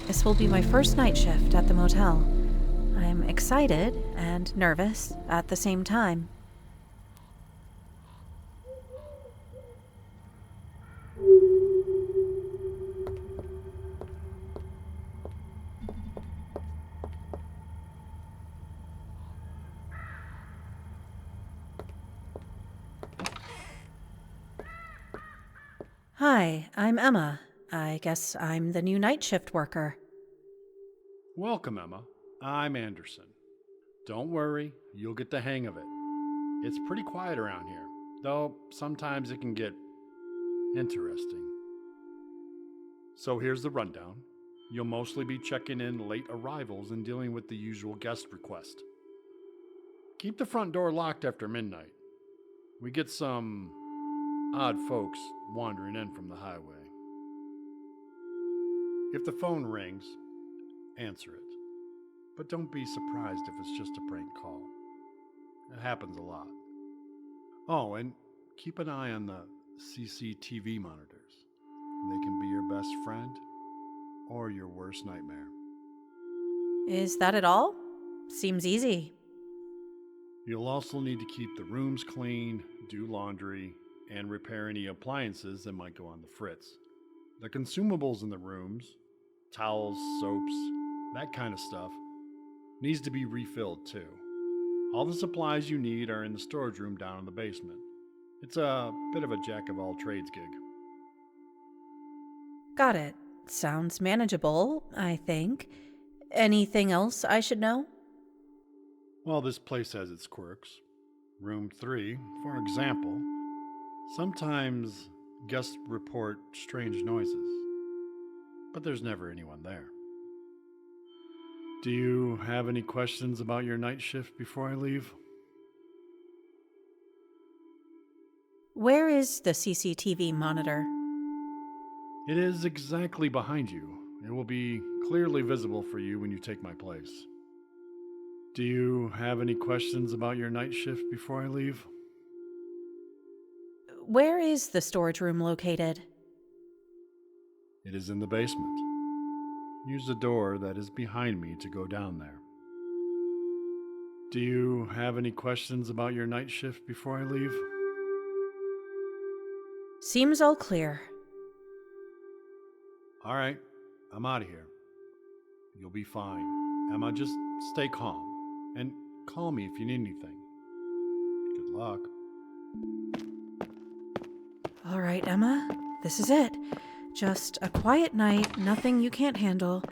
This will be my first night shift at the motel. I'm excited and nervous at the same time. Hi, I'm Emma. I guess I'm the new night shift worker. Welcome, Emma. I'm Anderson. Don't worry, you'll get the hang of it. It's pretty quiet around here, though sometimes it can get interesting. So here's the rundown. You'll mostly be checking in late arrivals and dealing with the usual guest request. Keep the front door locked after midnight. We get some odd folks wandering in from the highway. If the phone rings, answer it. But don't be surprised if it's just a prank call. It happens a lot. Oh, and keep an eye on the CCTV monitors. They can be your best friend or your worst nightmare. Is that it all? Seems easy. You'll also need to keep the rooms clean, do laundry, and repair any appliances that might go on the fritz. The consumables in the rooms, towels, soaps, that kind of stuff, needs to be refilled too. All the supplies you need are in the storage room down in the basement. It's a bit of a jack of all trades gig. Got it. Sounds manageable, I think. Anything else I should know? Well, this place has its quirks. Room 3, for example, sometimes guests report strange noises, but there's never anyone there. Do you have any questions about your night shift before I leave? Where is the CCTV monitor? It is exactly behind you. It will be clearly visible for you when you take my place. Do you have any questions about your night shift before I leave? Where is the storage room located? It is in the basement. Use the door that is behind me to go down there. Do you have any questions about your night shift before I leave? Seems all clear. All right, I'm out of here. You'll be fine. Emma, just stay calm and call me if you need anything. Good luck. All right, Emma, this is it. Just a quiet night, nothing you can't handle.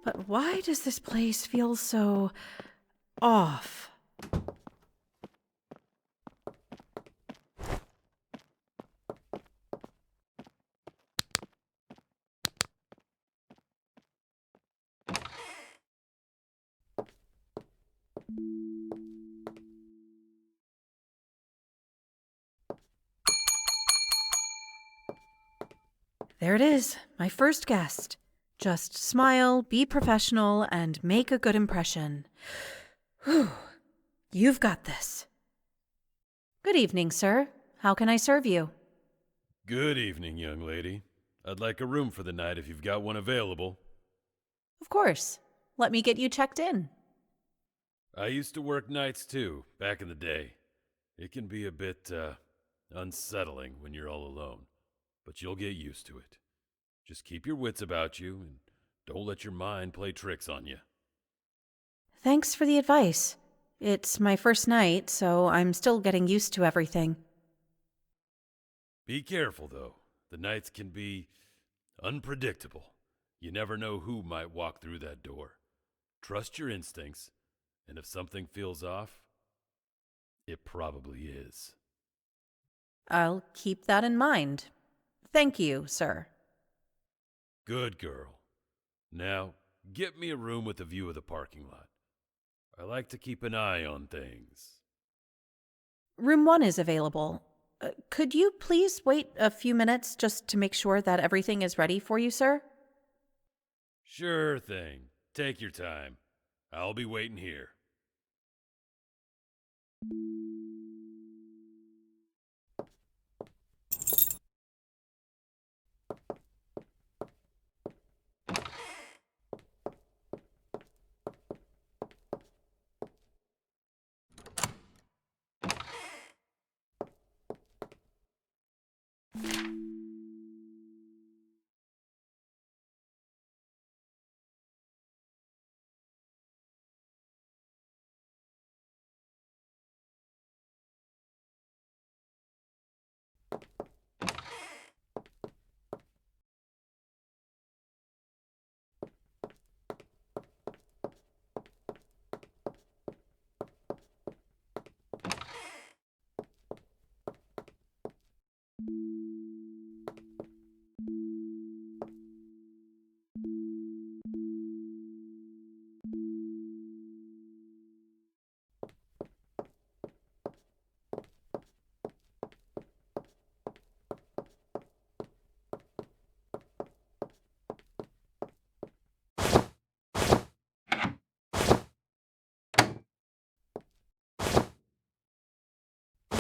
But why does this place feel so off? There it is, my first guest. Just smile, be professional, and make a good impression. Whew. You've got this. Good evening, sir. How can I serve you? Good evening, young lady. I'd like a room for the night if you've got one available. Of course. Let me get you checked in. I used to work nights too, back in the day. It can be a bit, unsettling when you're all alone, but you'll get used to it. Just keep your wits about you and don't let your mind play tricks on you. Thanks for the advice. It's my first night, so I'm still getting used to everything. Be careful, though. The nights can be unpredictable. You never know who might walk through that door. Trust your instincts, and if something feels off, it probably is. I'll keep that in mind. Thank you, sir. Good girl. Now, get me a room with a view of the parking lot. I like to keep an eye on things. Room 1 is available. Could you please wait a few minutes just to make sure that everything is ready for you, sir? Sure thing. Take your time. I'll be waiting here.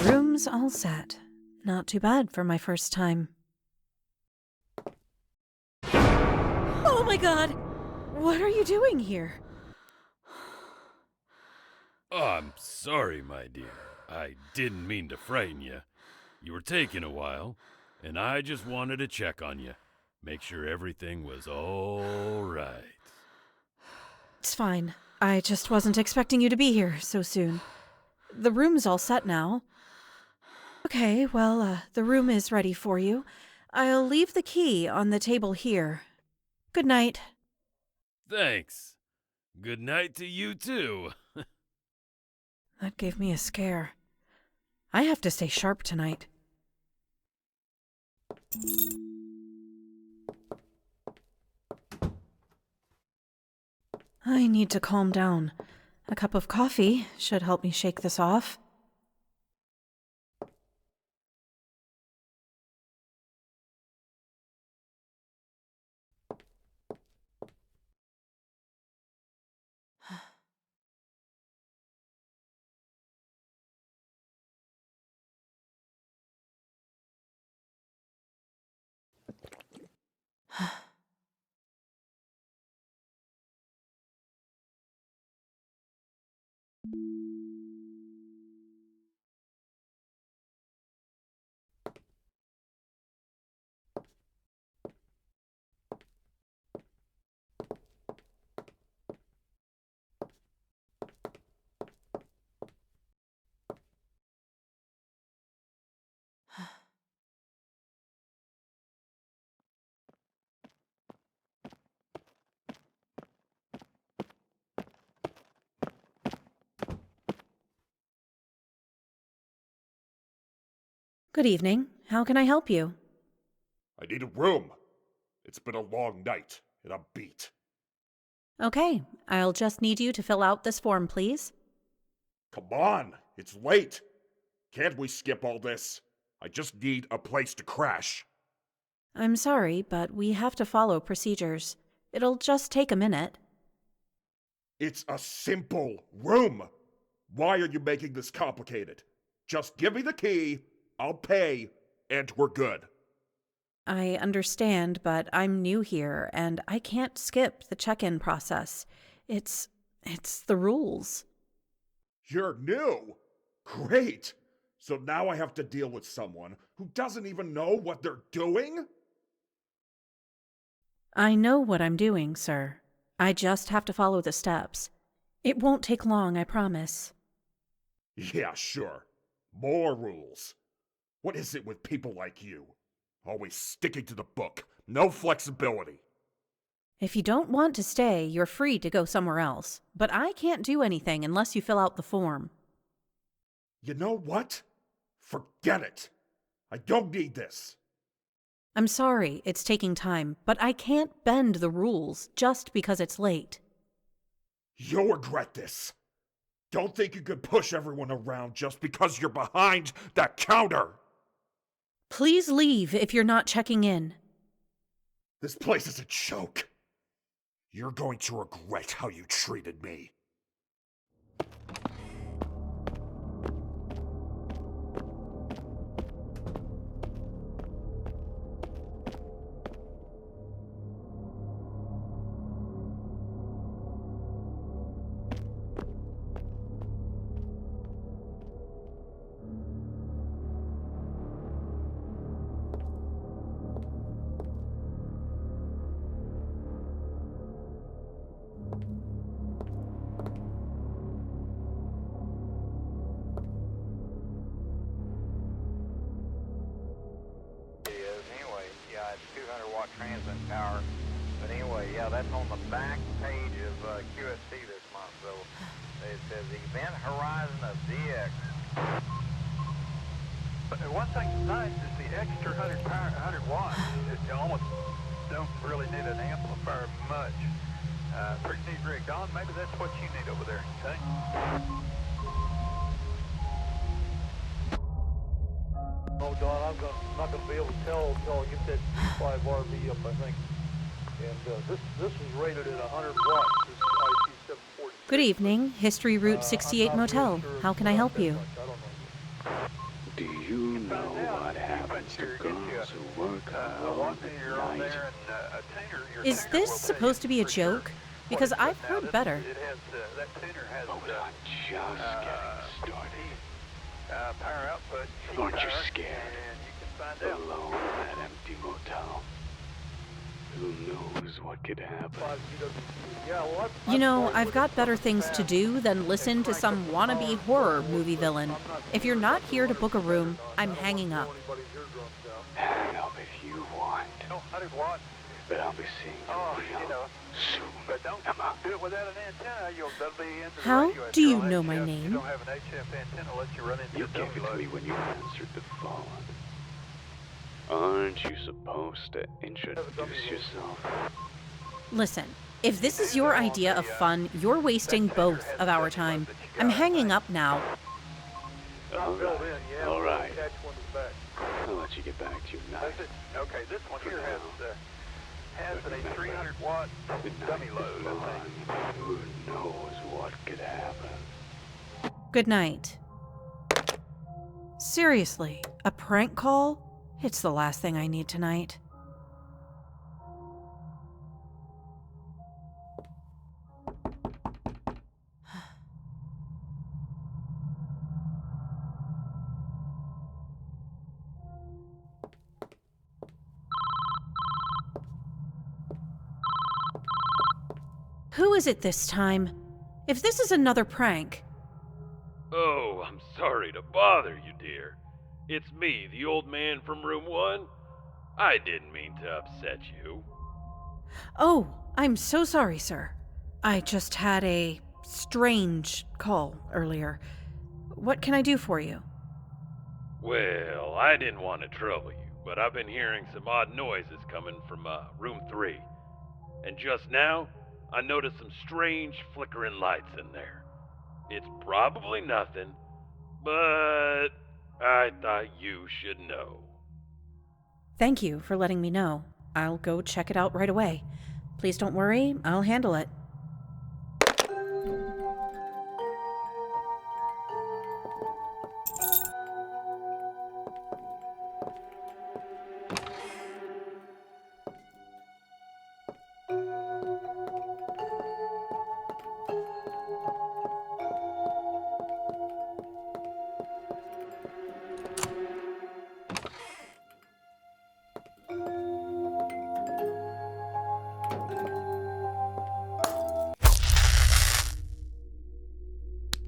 Room's all set. Not too bad for my first time. Oh my god! What are you doing here? Oh, I'm sorry, my dear. I didn't mean to frighten you. You were taking a while, and I just wanted to check on you. Make sure everything was all right. It's fine. I just wasn't expecting you to be here so soon. The room's all set now. Okay, well, the room is ready for you. I'll leave the key on the table here. Good night. Thanks. Good night to you, too. That gave me a scare. I have to stay sharp tonight. I need to calm down. A cup of coffee should help me shake this off. Good evening. How can I help you? I need a room. It's been a long night, and I'm beat. Okay, I'll just need you to fill out this form, please. Come on, it's late. Can't we skip all this? I just need a place to crash. I'm sorry, but we have to follow procedures. It'll just take a minute. It's a simple room. Why are you making this complicated? Just give me the key, I'll pay, and we're good. I understand, but I'm new here, and I can't skip the check-in process. It's the rules. You're new? Great. So now I have to deal with someone who doesn't even know what they're doing? I know what I'm doing, sir. I just have to follow the steps. It won't take long, I promise. Yeah, sure. More rules. What is it with people like you? Always sticking to the book. No flexibility. If you don't want to stay, you're free to go somewhere else. But I can't do anything unless you fill out the form. You know what? Forget it. I don't need this. I'm sorry it's taking time, but I can't bend the rules just because it's late. You'll regret this. Don't think you can push everyone around just because you're behind that counter. Please leave if you're not checking in. This place is a joke. You're going to regret how you treated me. Anyway, yeah, it's 200-watt transmit power. But anyway, yeah, that's on the back page of QSC this month. So it says Event Horizon of DX. But one thing that's nice is the extra 100 watts. You almost don't really need an amplifier much. Pretty neat rig. Don, maybe that's what you need over there, okay? Oh, Don, I'm not going to be able to tell until I get that PS5 RV up, I think. And this is rated at 100 watts. This IP 740. Good evening, History Route 68 Motel. How can I help you? I don't know. Do you know what happens to girls who work alone at night? Is this supposed to be a joke? Because I've heard better. That tuner has Oh, I'm just getting started. power output. Aren't you power, scared? And you can find out. Alone in that empty motel. Who knows what could happen? Yeah, well, You know, I've got better things to do than listen to some wannabe horror movie villain. If you're not here to book a room, I'm hanging up. Hang up if you want. No, 100 watts. But I'll be seeing you Oh, you real know. soon, But don't Emma. do it without an antenna. That'll be into the How radio do you after know all. my HF, name? You don't have an HF antenna unless you run into You a gave dummy it to load. me when you answered the phone. Aren't you supposed to introduce yourself? Listen, if this is your idea of fun, you're wasting both of our time. I'm hanging up now. All right. Catch one in the back. I'll let you get back to your night. That's it. Okay, this one here has a 300 watt The dummy night load, is I long. think. Who knows what could happen? Good night. Seriously, a prank call? It's the last thing I need tonight. Who is it this time? If this is another prank, Oh, I'm sorry to bother you, dear. It's me, the old man from room 1. I didn't mean to upset you. oh, I'm so sorry, sir. I just had a strange call earlier. What can I do for you? Well, I didn't want to trouble you, but I've been hearing some odd noises coming from room 3. And just now, I noticed some strange flickering lights in there. It's probably nothing, but I thought you should know. Thank you for letting me know. I'll go check it out right away. Please don't worry, I'll handle it.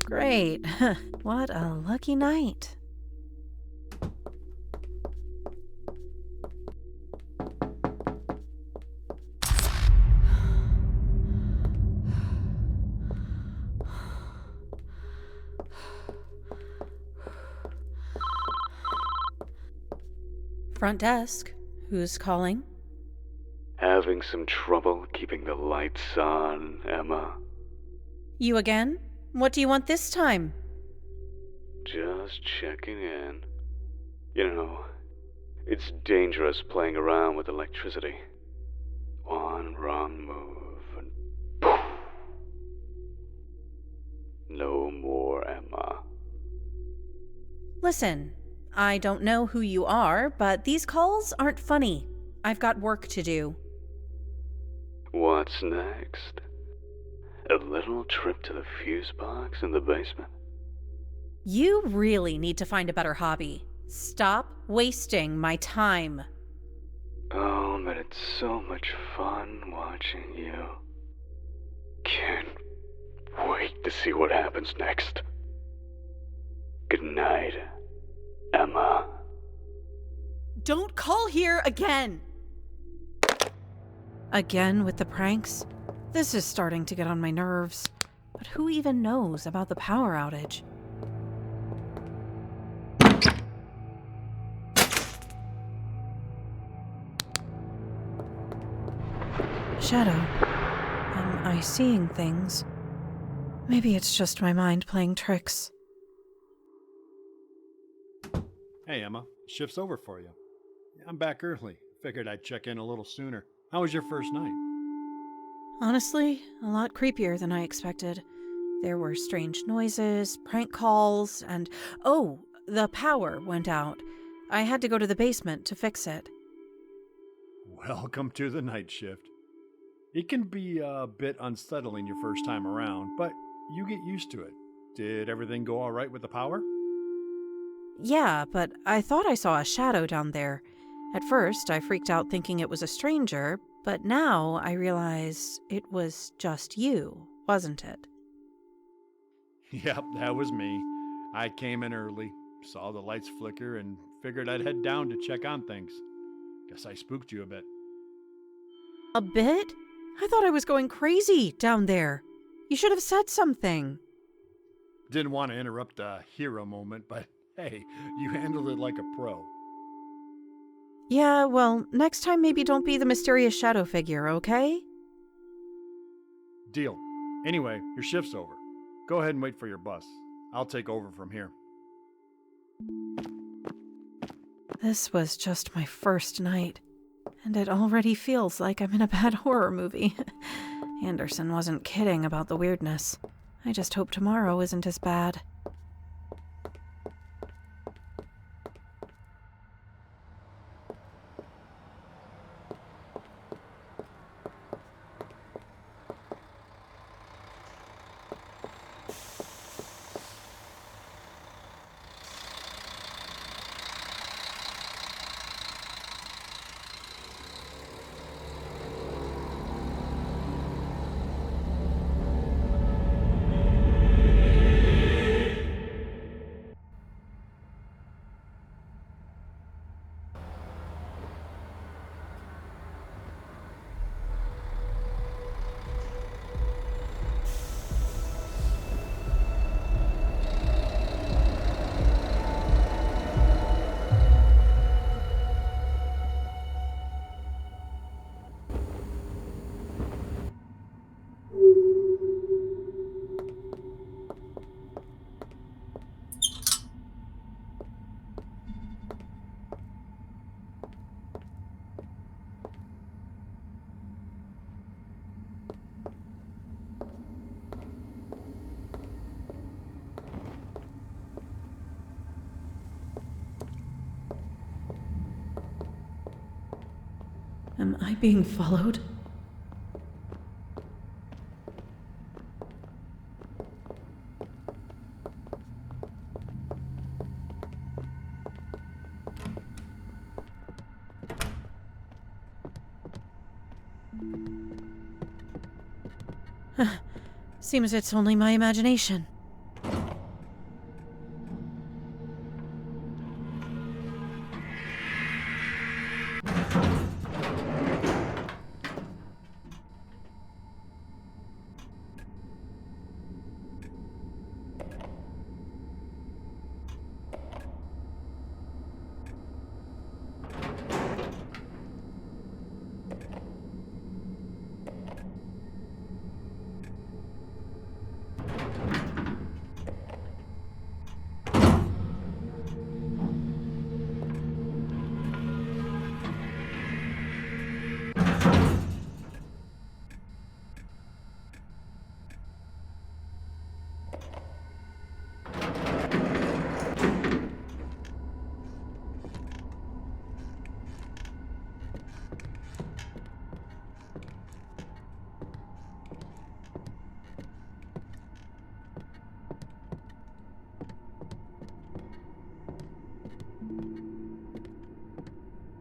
Great. What a lucky night. Front desk. Who's calling? Having some trouble keeping the lights on, Emma? You again? What do you want this time? Just checking in. You know, it's dangerous playing around with electricity. One wrong move and poof. No more, Emma. Listen, I don't know who you are, but these calls aren't funny. I've got work to do. What's next? A little trip to the fuse box in the basement? You really need to find a better hobby. Stop wasting my time. Oh, but it's so much fun watching you. Can't wait to see what happens next. Good night, Emma. Don't call here again! Again with the pranks? This is starting to get on my nerves. But who even knows about the power outage? shadow. Am I seeing things? Maybe it's just my mind playing tricks. Hey, Emma. Shift's over for you. I'm back early. Figured I'd check in a little sooner. How was your first night? Honestly, a lot creepier than I expected. There were strange noises, prank calls, and oh, the power went out. I had to go to the basement to fix it. Welcome to the night shift. It can be a bit unsettling your first time around, but you get used to it. Did everything go all right with the power? Yeah, but I thought I saw a shadow down there. At first, I freaked out thinking it was a stranger, but now I realize it was just you, wasn't it? Yep, that was me. I came in early, saw the lights flicker, and figured I'd head down to check on things. Guess I spooked you a bit. A bit? I thought I was going crazy down there. You should have said something. Didn't want to interrupt the hero moment, but hey, you handled it like a pro. Yeah, well, next time maybe don't be the mysterious shadow figure, okay? Deal. Anyway, your shift's over. Go ahead and wait for your bus. I'll take over from here. This was just my first night, and it already feels like I'm in a bad horror movie. Anderson wasn't kidding about the weirdness. I just hope tomorrow isn't as bad. Am I being followed? Seems it's only my imagination.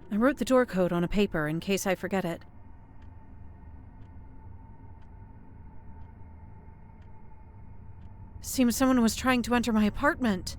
I wrote the door code on a paper in case I forget it. Seems someone was trying to enter my apartment.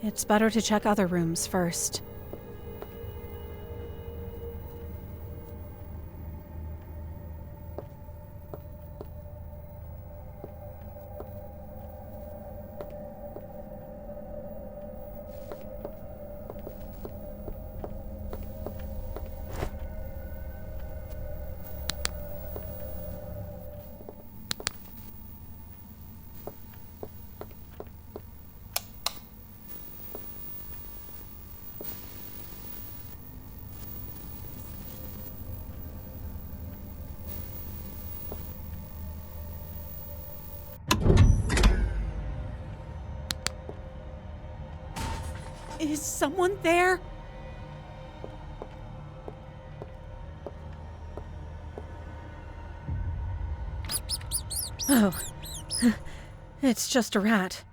It's better to check other rooms first. Is someone there? Oh, it's just a rat.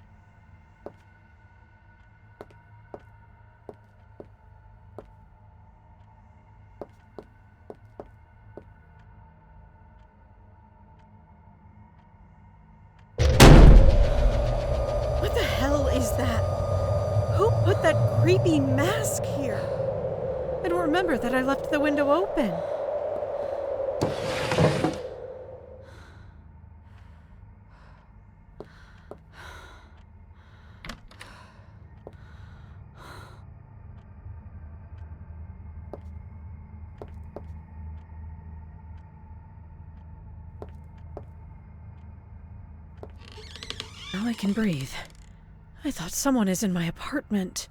What the hell is that? Who put that creepy mask here? I don't remember that I left the window open. Now I can breathe. I thought someone is in my apartment.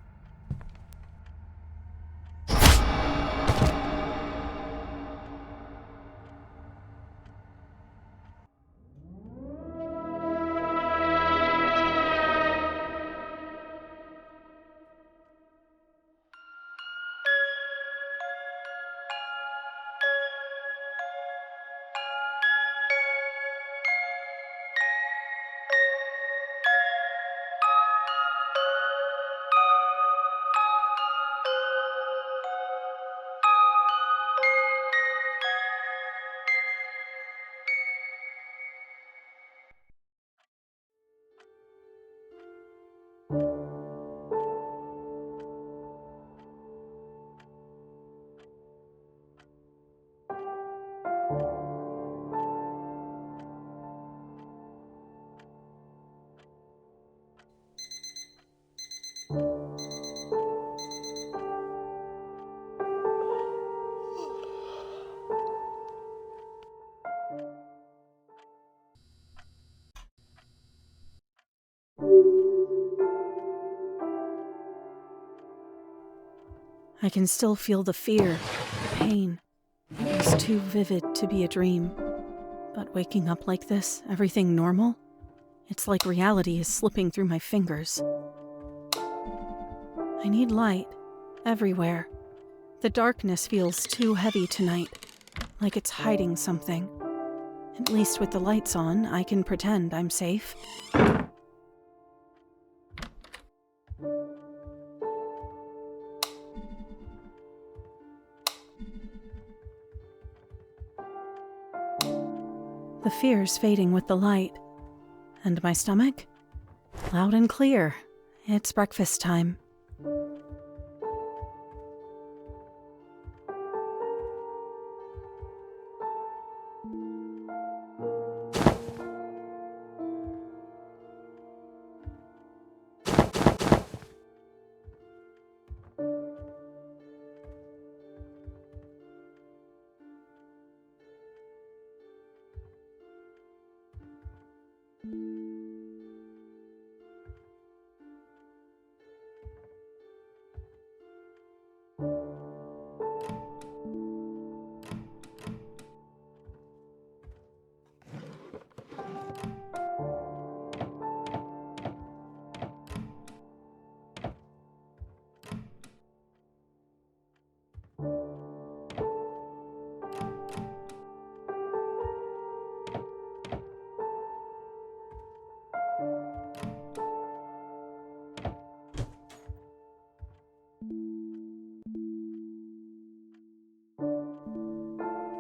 I can still feel the fear, the pain. It was too vivid to be a dream. But waking up like this, everything normal? It's like reality is slipping through my fingers. I need light, everywhere. The darkness feels too heavy tonight, like it's hiding something. At least with the lights on, I can pretend I'm safe. The fear's fading with the light. And my stomach? Loud and clear. It's breakfast time.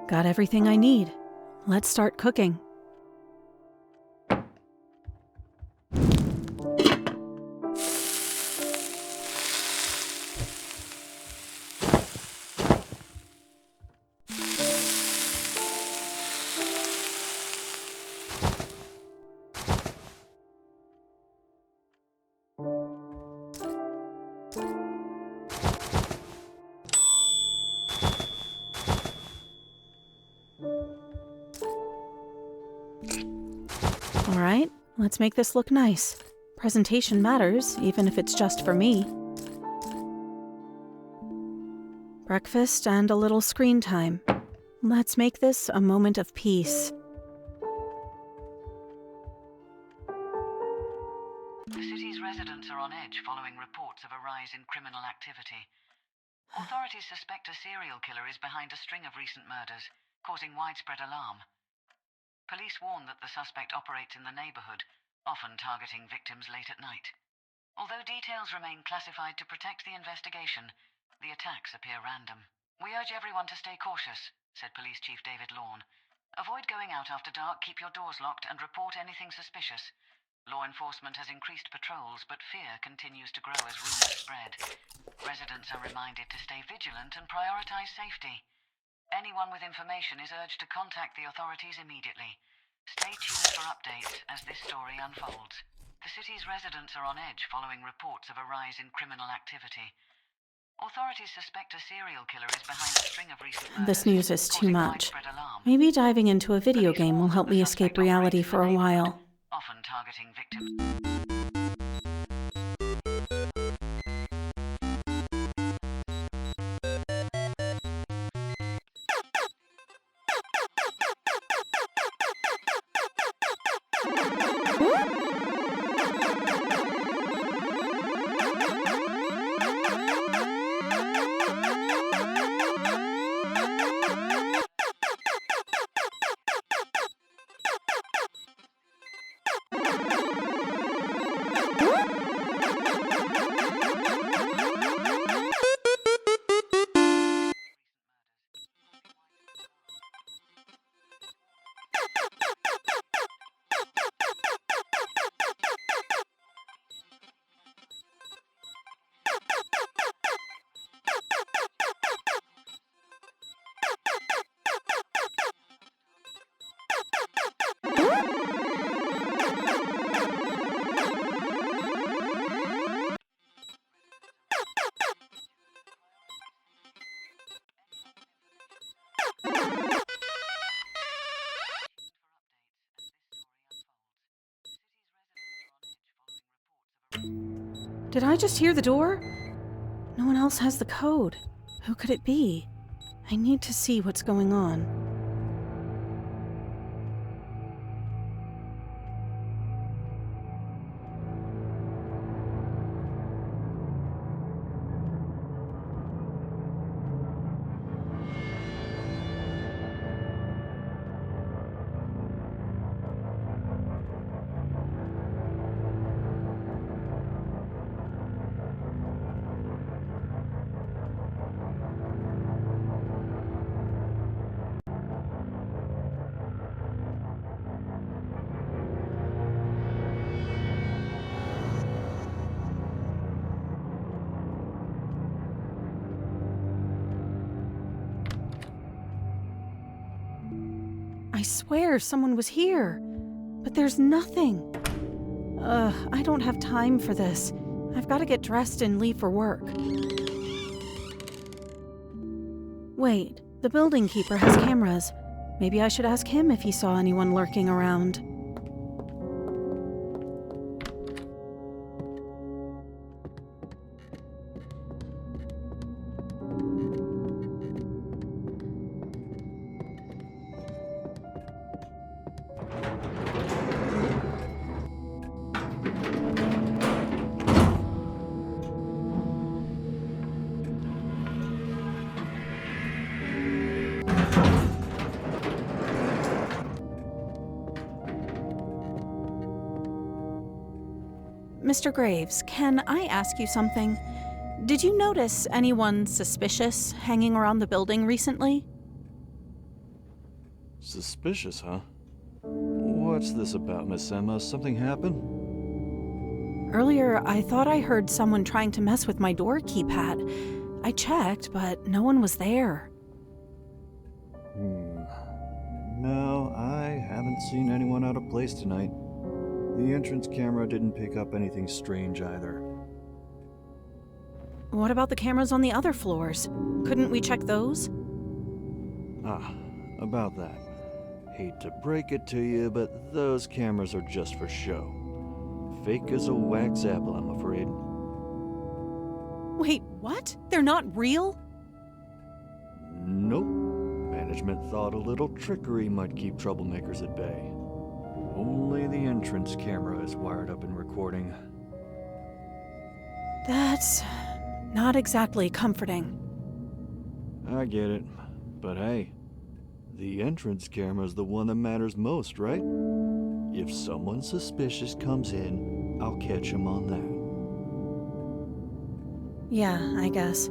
Got everything I need. Let's start cooking. All right, let's make this look nice. Presentation matters, even if it's just for me. Breakfast and a little screen time. Let's make this a moment of peace. The city's residents are on edge following reports of a rise in criminal activity. Authorities suspect a serial killer is behind a string of recent murders, causing widespread alarm. Police warn that the suspect operates in the neighborhood, often targeting victims late at night. Although details remain classified to protect the investigation, the attacks appear random. We urge everyone to stay cautious, said Police Chief David Lorne. Avoid going out after dark, keep your doors locked, and report anything suspicious. Law enforcement has increased patrols, but fear continues to grow as rumors spread. Residents are reminded to stay vigilant and prioritize safety. Anyone with information is urged to contact the authorities immediately. Stay tuned for updates as this story unfolds. The city's residents are on edge following reports of a rise in criminal activity. Authorities suspect a serial killer is behind a string of recent murders. This news is too causing much. widespread alarm. Maybe diving into a video Police game will warn help that me the escape suspect reality operates in for the a neighborhood, while. often targeting victims. Did I just hear the door? No one else has the code. Who could it be? I need to see what's going on. I swear someone was here, but there's nothing. I don't have time for this. I've got to get dressed and leave for work. Wait, the building keeper has cameras. Maybe I should ask him if he saw anyone lurking around. Mr. Graves, can I ask you something? Did you notice anyone suspicious hanging around the building recently? Suspicious, huh? What's this about, Miss Emma? Something happen? Earlier, I thought I heard someone trying to mess with my door keypad. I checked, but no one was there. No, I haven't seen anyone out of place tonight. The entrance camera didn't pick up anything strange either. What about the cameras on the other floors? Couldn't we check those? About that. Hate to break it to you, but those cameras are just for show. Fake as a wax apple, I'm afraid. Wait, what? They're not real? Nope. Management thought a little trickery might keep troublemakers at bay. Only the entrance camera is wired up and recording. That's not exactly comforting. I get it. But hey, the entrance camera's the one that matters most, right? If someone suspicious comes in, I'll catch him on that. Yeah, I guess.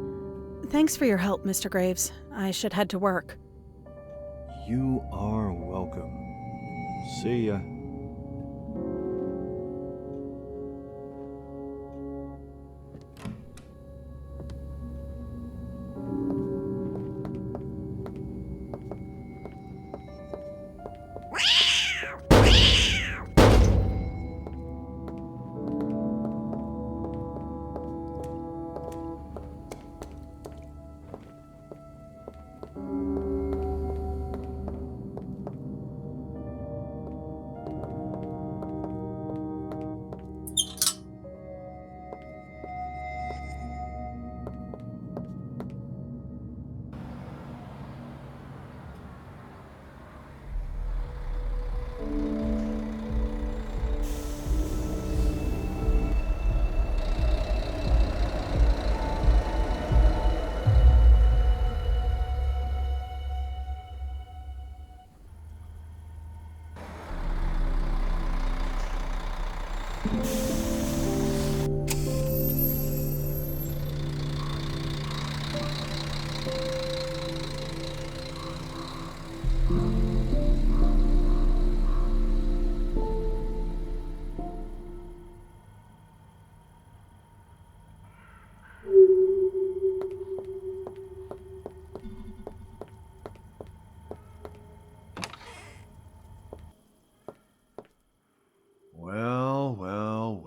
Thanks for your help, Mr. Graves. I should head to work. You are welcome. See ya. Well.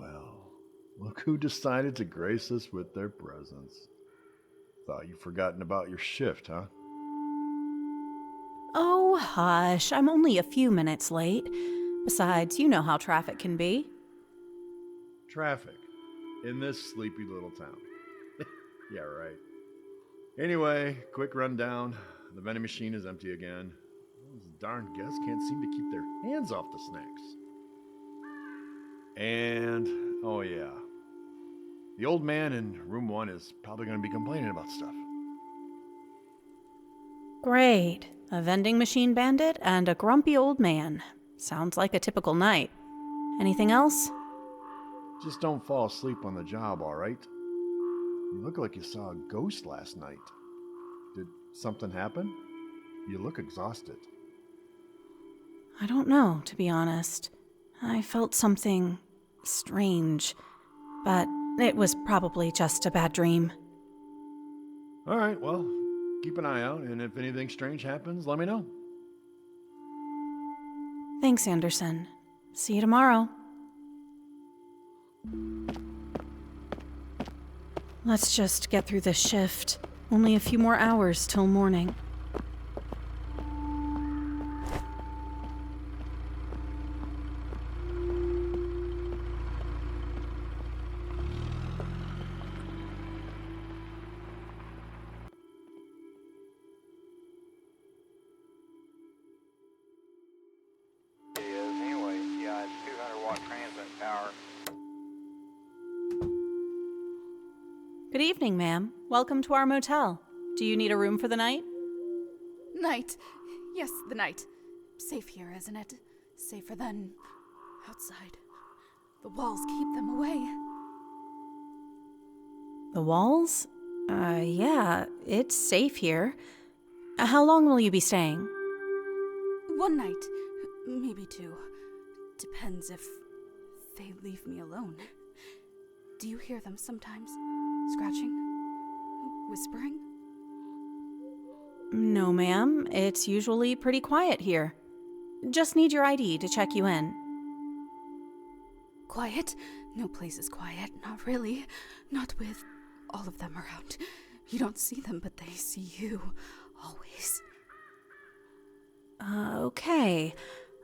Look who decided to grace us with their presence. Thought you'd forgotten about your shift, huh? Oh, hush. I'm only a few minutes late. Besides, you know how traffic can be. Traffic. In this sleepy little town. Yeah, right. Anyway, quick rundown. The vending machine is empty again. Those darn guests can't seem to keep their hands off the snacks. And, oh yeah, the old man in room 1 is probably going to be complaining about stuff. Great. A vending machine bandit and a grumpy old man. Sounds like a typical night. Anything else? Just don't fall asleep on the job, all right? You look like you saw a ghost last night. Did something happen? You look exhausted. I don't know, to be honest. I felt something strange, but it was probably just a bad dream. All right, well, keep an eye out, and if anything strange happens, let me know. Thanks, Anderson. See you tomorrow. Let's just get through this shift. Only a few more hours till morning. Anyway, yeah, it's 200-watt transmit power. Good evening, ma'am. Welcome to our motel. Do you need a room for the night? Night. Yes, the night. Safe here, isn't it? Safer than outside. The walls keep them away. The walls? Yeah, it's safe here. How long will you be staying? One night. Maybe two. Depends if they leave me alone. Do you hear them sometimes? Scratching? Whispering? No, ma'am. It's usually pretty quiet here. Just need your ID to check you in. Quiet? No place is quiet. Not really. Not with All of them are out. You don't see them, but they see you. Always. Okay.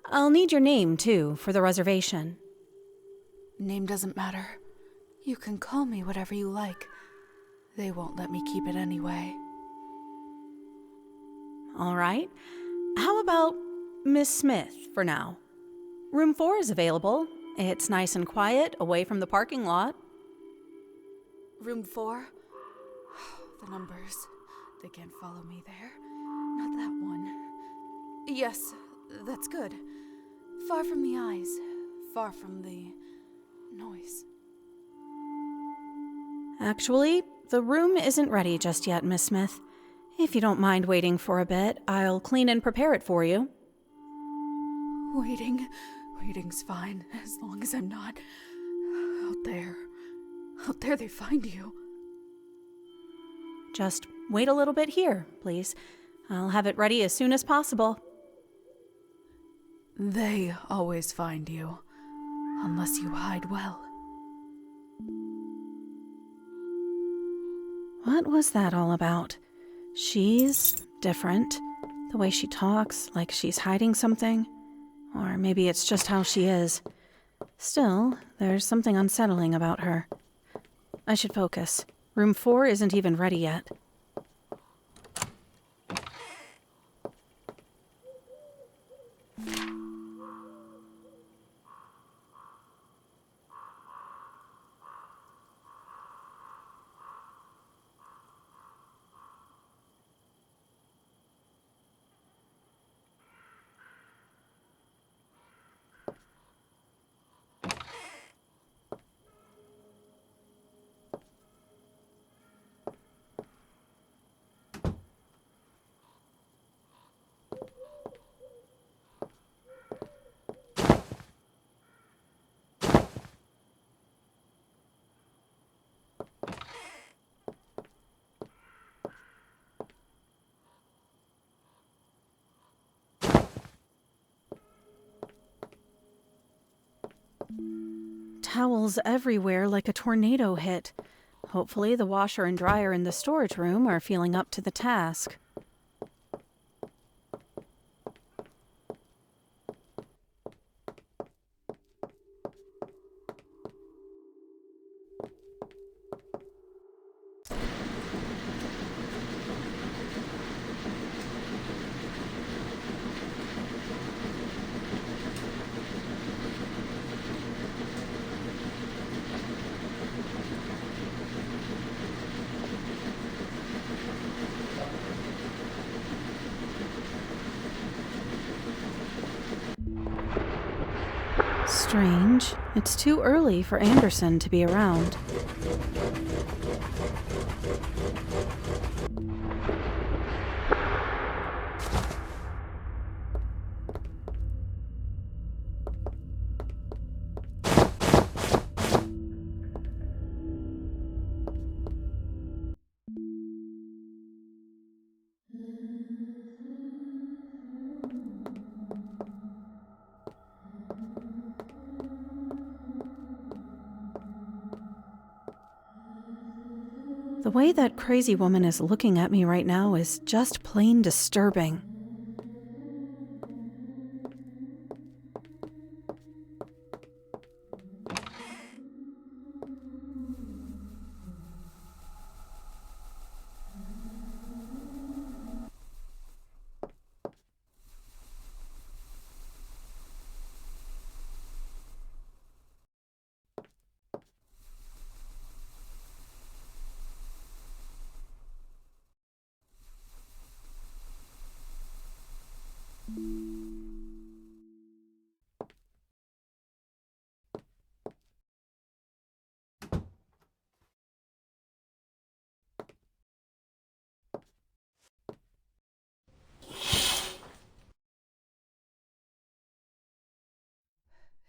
I'll need your name, too, for the reservation. Name doesn't matter. You can call me whatever you like. They won't let me keep it anyway. All right. How about Miss Smith for now? Room 4 is available. It's nice and quiet, away from the parking lot. Room 4? The numbers. They can't follow me there. Not that one. Yes, that's good. Far from the eyes. Far from the noise. Actually, the room isn't ready just yet, Miss Smith. If you don't mind waiting for a bit, I'll clean and prepare it for you. Waiting's fine, as long as I'm not out there. Out there they find you. Just wait a little bit here, please. I'll have it ready as soon as possible. They always find you, unless you hide well. What was that all about? She's different. The way she talks, like she's hiding something. Or maybe it's just how she is. Still, there's something unsettling about her. I should focus. Room 4 isn't even ready yet. Towels everywhere like a tornado hit. Hopefully the washer and dryer in the storage room are feeling up to the task. Strange. It's too early for Anderson to be around. The way that crazy woman is looking at me right now is just plain disturbing.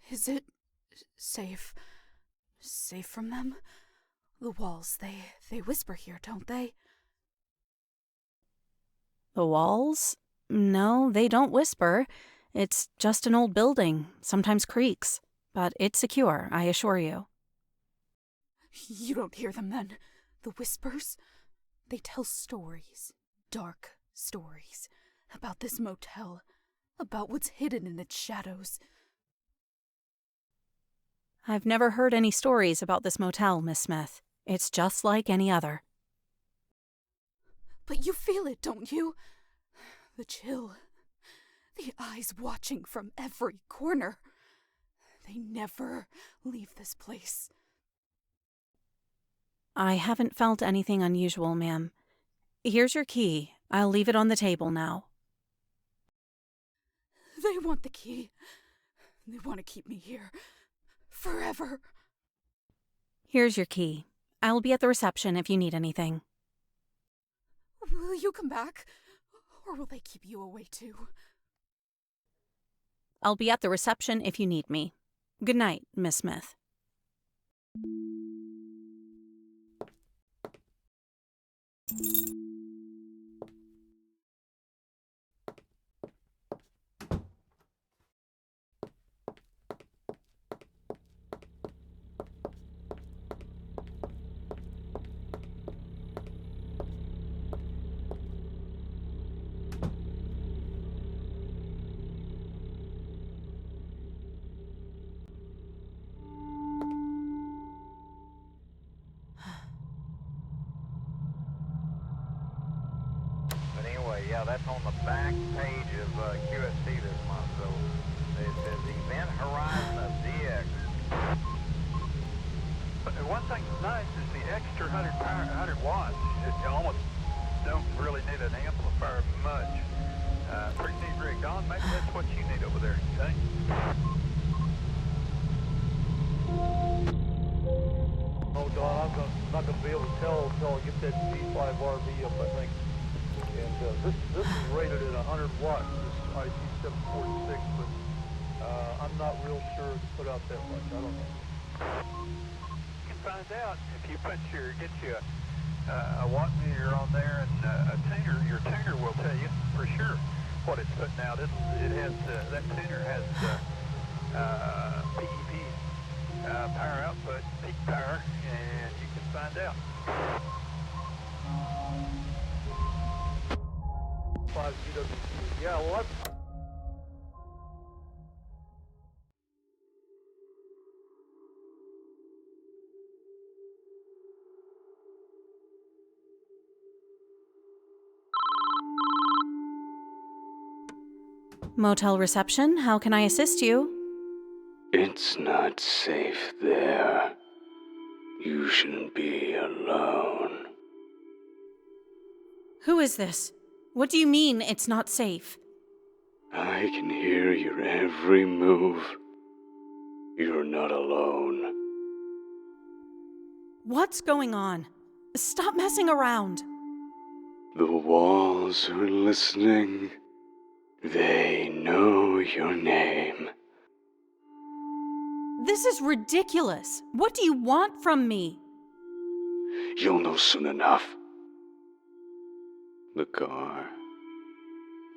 Is it safe? Safe from them? The walls, they whisper here, don't they? The walls? No, they don't whisper. It's just an old building, sometimes creaks. But it's secure, I assure you. You don't hear them then? The whispers, they tell stories, dark stories, about this motel, about what's hidden in its shadows. I've never heard any stories about this motel, Miss Smith. It's just like any other. But you feel it, don't you? The chill. The eyes watching from every corner. They never leave this place. I haven't felt anything unusual, ma'am. Here's your key. I'll leave it on the table now. They want the key. They want to keep me here. Forever. Here's your key. I'll be at the reception if you need anything. Will you come back? Or will they keep you away too? I'll be at the reception if you need me. Good night, Miss Smith. Yeah, that's on the back page of QSC this month. So it says Event Horizon of DX. But one thing that's nice is the extra 100 watts. You almost don't really need an amplifier much. Pretty neat rig, Don. Maybe that's what you need over there. Okay. Oh, Don, I'm not going to be able to tell until I get that P5 RV up, I think. And this is rated at 100 watts, this IC746, but I'm not real sure it put out that much. I don't know. You can find out if you get you a watt meter on there, and a tuner. Your tuner will tell you for sure what it's putting out. It has that tuner has PEP power output, peak power, and you can find out. 5 GWC. Yeah, well, Motel reception, how can I assist you? It's not safe there. You shouldn't be alone. Who is this? What do you mean it's not safe? I can hear your every move. You're not alone. What's going on? Stop messing around. The walls are listening. They know your name. This is ridiculous. What do you want from me? You'll know soon enough. The car.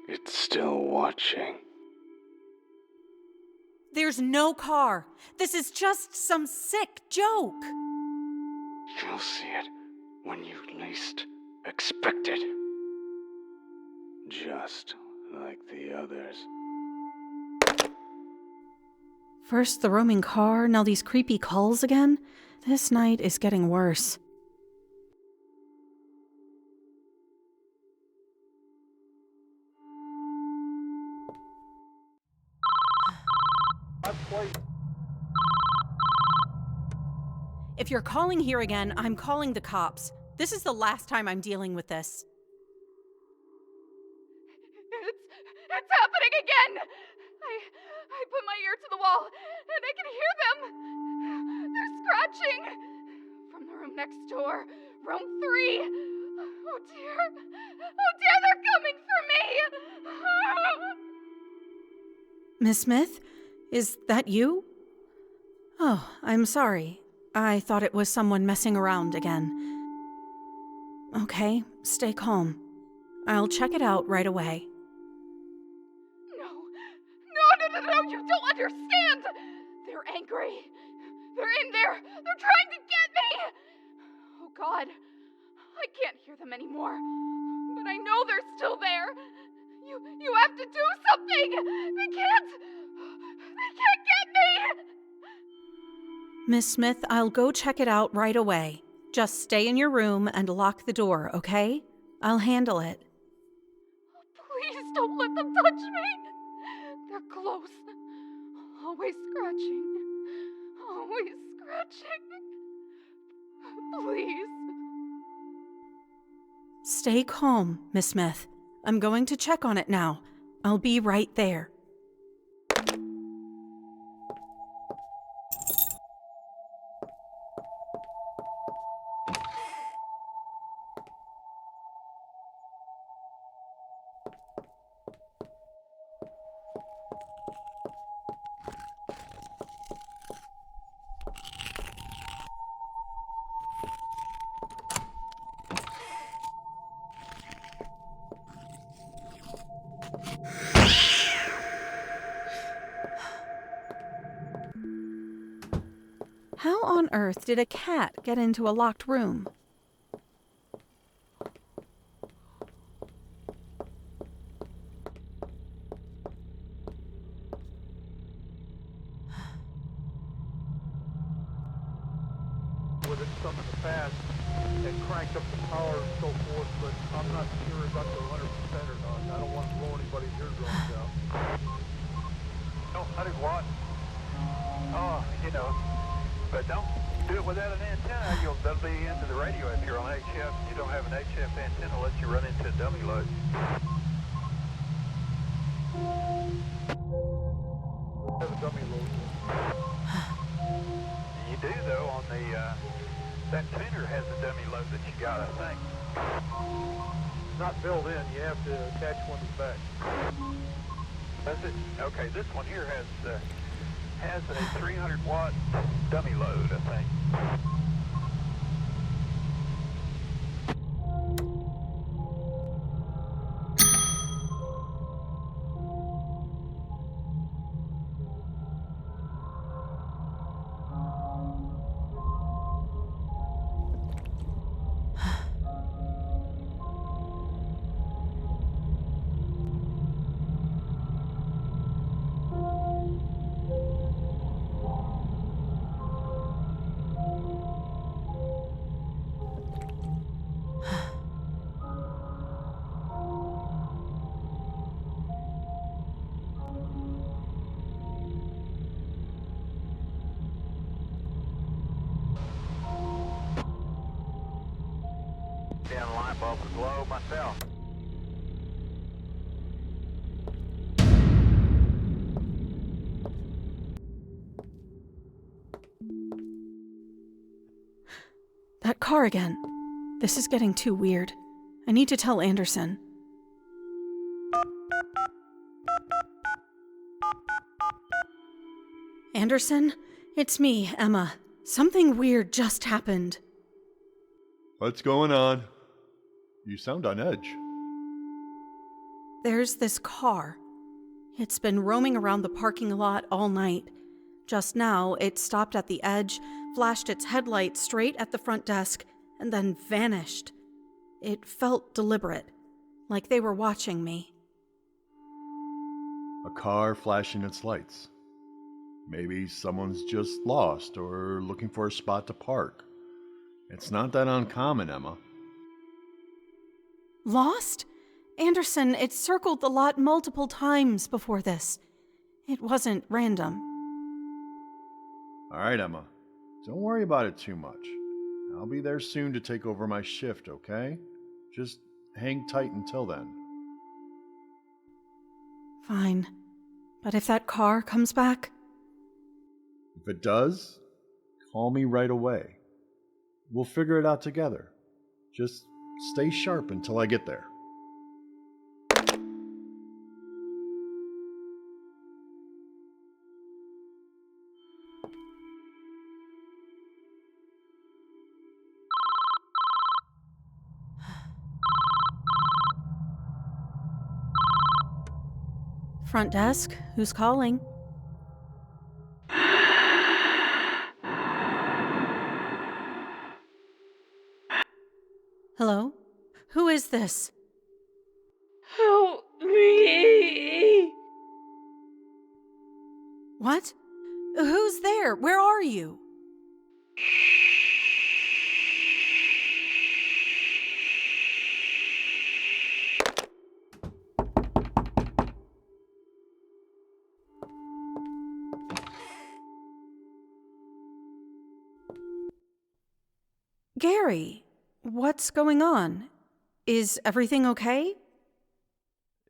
It's still watching. There's no car. This is just some sick joke. You'll see it when you least expect it. Just like the others. First the roaming car, now these creepy calls again. This night is getting worse. If you're calling here again, I'm calling the cops. This is the last time I'm dealing with this. It's happening again! I put my ear to the wall, and I can hear them! They're scratching! From the room next door, room 3! Oh dear! Oh dear, they're coming for me! Miss Smith? Is that you? Oh, I'm sorry. I thought it was someone messing around again. Okay, stay calm. I'll check it out right away. No, you don't understand! They're angry. They're in there. They're trying to get me! Oh God, can't hear them anymore. But I know they're still there. You have to do something! They can't get me! Miss Smith, I'll go check it out right away. Just stay in your room and lock the door, okay? I'll handle it. Please don't let them touch me. They're close. Always scratching. Always scratching. Please. Stay calm, Miss Smith. I'm going to check on it now. I'll be right there. How on earth did a cat get into a locked room? With it some in the past and cranked up the power and so forth, but I'm not sure it's up to 100% or not. I don't want to blow anybody's eardrums out. No, 100 watt. Oh, but don't do it without an antenna. That'll be into the radio if you're on HF. You don't have an HF antenna unless you run into a dummy load. Have a dummy load. You do though on the that tuner has a dummy load that you got, I think. It's not built in. You have to attach one to the back. That's it. Okay, this one here has a 300 watt dummy load, I think. Down the light bulb was low myself. That car again. This is getting too weird. I need to tell Anderson. Anderson? It's me, Emma. Something weird just happened. What's going on? You sound on edge. There's this car. It's been roaming around the parking lot all night. Just now, it stopped at the edge, flashed its headlight straight at the front desk, and then vanished. It felt deliberate, like they were watching me. A car flashing its lights. Maybe someone's just lost or looking for a spot to park. It's not that uncommon, Emma. Lost? Anderson, it circled the lot multiple times before this. It wasn't random. All right, Emma. Don't worry about it too much. I'll be there soon to take over my shift, okay? Just hang tight until then. Fine. But if that car comes back? If it does, call me right away. We'll figure it out together. Just stay sharp until I get there. Front desk, who's calling? Hello? Who is this? Help me! What? Who's there? Where are you? Gary, what's going on? Is everything okay?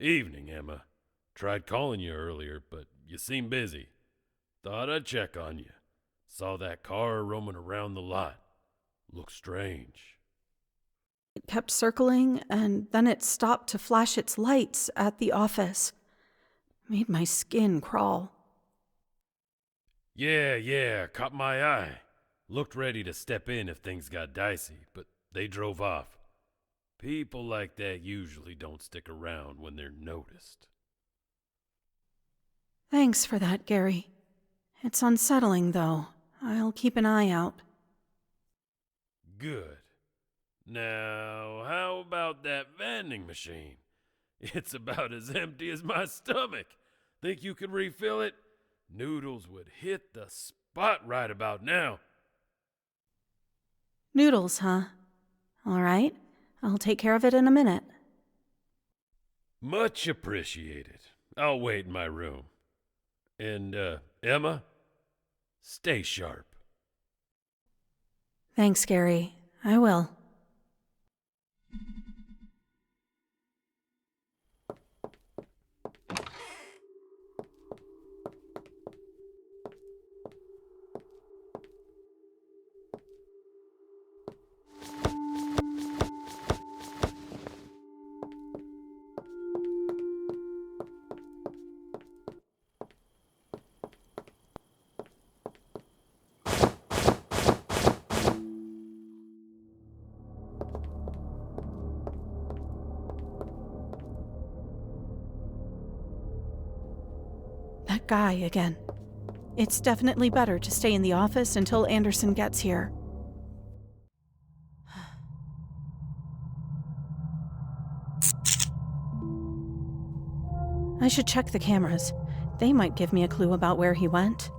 Evening, Emma. Tried calling you earlier, but you seem busy. Thought I'd check on you. Saw that car roaming around the lot. Looks strange. It kept circling, and then it stopped to flash its lights at the office. Made my skin crawl. Yeah, caught my eye. Looked ready to step in if things got dicey, but they drove off. People like that usually don't stick around when they're noticed. Thanks for that, Gary. It's unsettling, though. I'll keep an eye out. Good. Now, how about that vending machine? It's about as empty as my stomach. Think you could refill it? Noodles would hit the spot right about now. Noodles, huh? All right. I'll take care of it in a minute. Much appreciated. I'll wait in my room. And, Emma, stay sharp. Thanks, Gary. I will. That guy again. It's definitely better to stay in the office until Anderson gets here. I should check the cameras. They might give me a clue about where he went.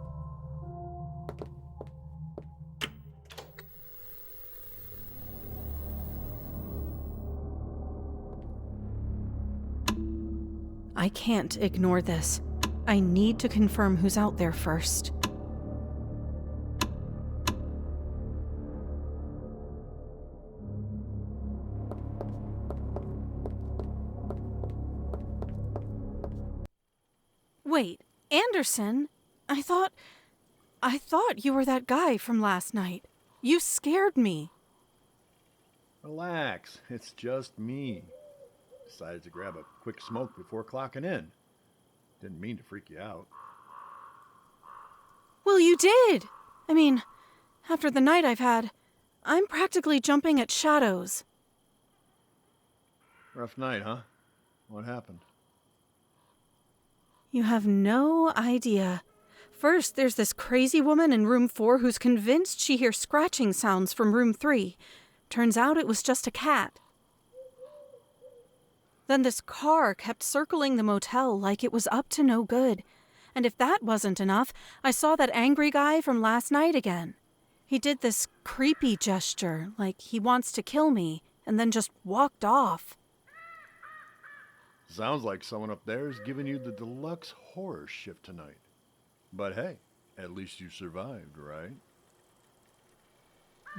I can't ignore this. I need to confirm who's out there first. Wait, Anderson? I thought you were that guy from last night. You scared me. Relax, it's just me. Decided to grab a quick smoke before clocking in. Didn't mean to freak you out. Well, you did. I mean, after the night I've had, I'm practically jumping at shadows. Rough night, huh? What happened? You have no idea. First, there's this crazy woman in room 4 who's convinced she hears scratching sounds from room 3. Turns out it was just a cat. Then this car kept circling the motel like it was up to no good. And if that wasn't enough, I saw that angry guy from last night again. He did this creepy gesture, like he wants to kill me, and then just walked off. Sounds like someone up there is giving you the deluxe horror shift tonight. But hey, at least you survived, right?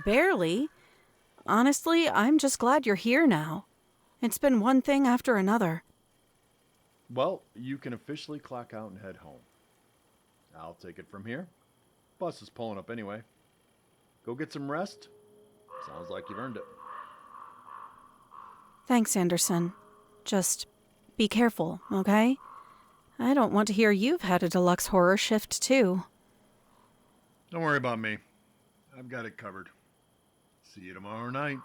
Barely. Honestly, I'm just glad you're here now. It's been one thing after another. Well, you can officially clock out and head home. I'll take it from here. Bus is pulling up anyway. Go get some rest. Sounds like you've earned it. Thanks, Anderson. Just be careful, okay? I don't want to hear you've had a deluxe horror shift, too. Don't worry about me. I've got it covered. See you tomorrow night.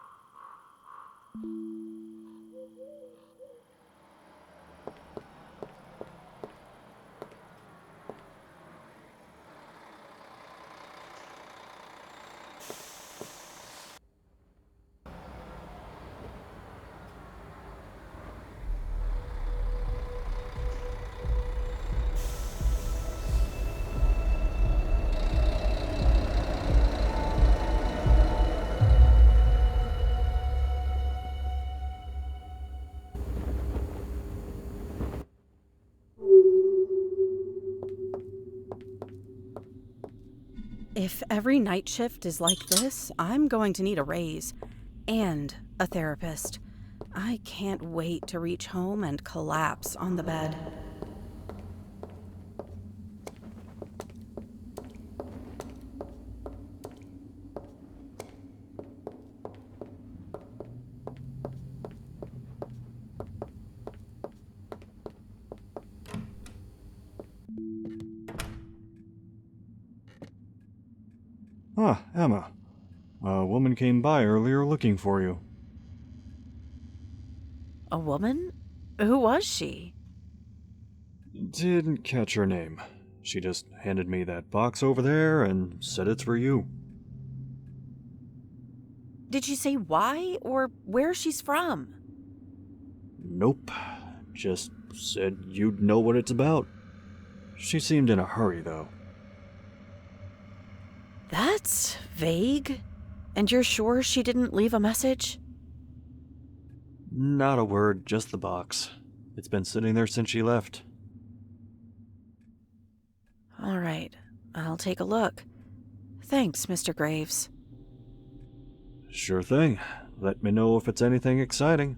If every night shift is like this, I'm going to need a raise and a therapist. I can't wait to reach home and collapse on the bed. Ah, Emma. A woman came by earlier looking for you. A woman? Who was she? Didn't catch her name. She just handed me that box over there and said it's for you. Did she say why or where she's from? Nope. Just said you'd know what it's about. She seemed in a hurry, though. That's vague. And you're sure she didn't leave a message? Not a word, just the box. It's been sitting there since she left. All right, I'll take a look. Thanks, Mr. Graves. Sure thing. Let me know if it's anything exciting.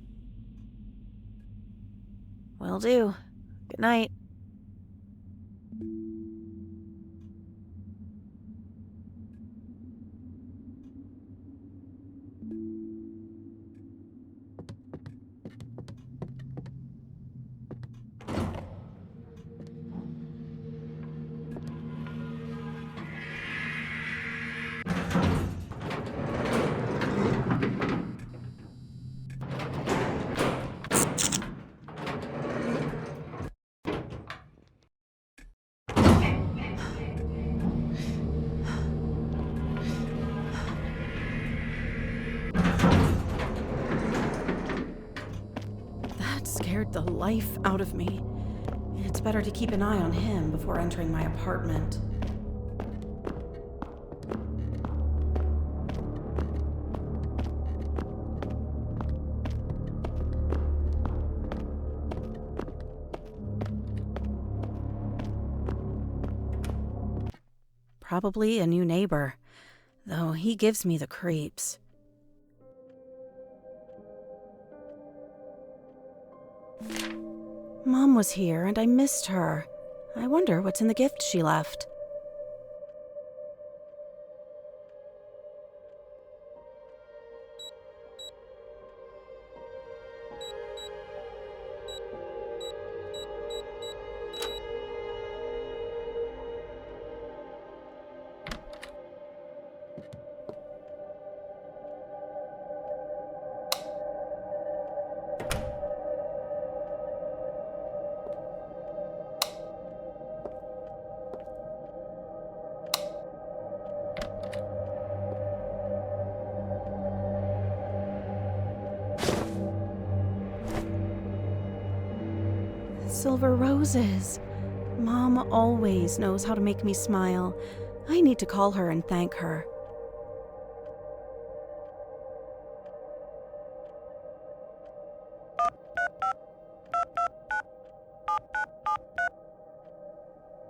Will do. Good night. That scared the life out of me. It's better to keep an eye on him before entering my apartment. Probably a new neighbor, though he gives me the creeps. Mom was here and I missed her. I wonder what's in the gift she left. Silver roses. Mom always knows how to make me smile. I need to call her and thank her.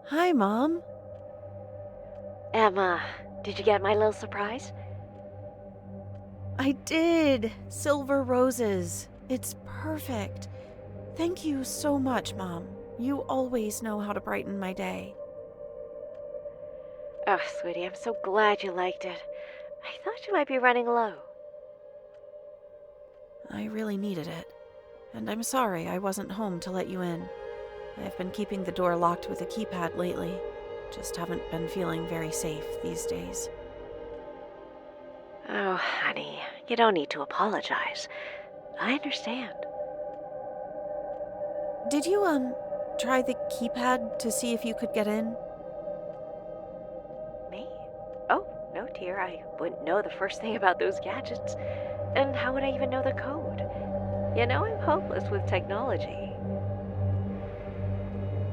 Hi, Mom. Emma, did you get my little surprise? I did. Silver roses. It's perfect. Thank you so much, Mom. You always know how to brighten my day. Oh, sweetie, I'm so glad you liked it. I thought you might be running low. I really needed it. And I'm sorry I wasn't home to let you in. I've been keeping the door locked with a keypad lately. Just haven't been feeling very safe these days. Oh, honey, you don't need to apologize. I understand. Did you, try the keypad to see if you could get in? Me? Oh, no, dear, I wouldn't know the first thing about those gadgets. And how would I even know the code? You know, I'm hopeless with technology.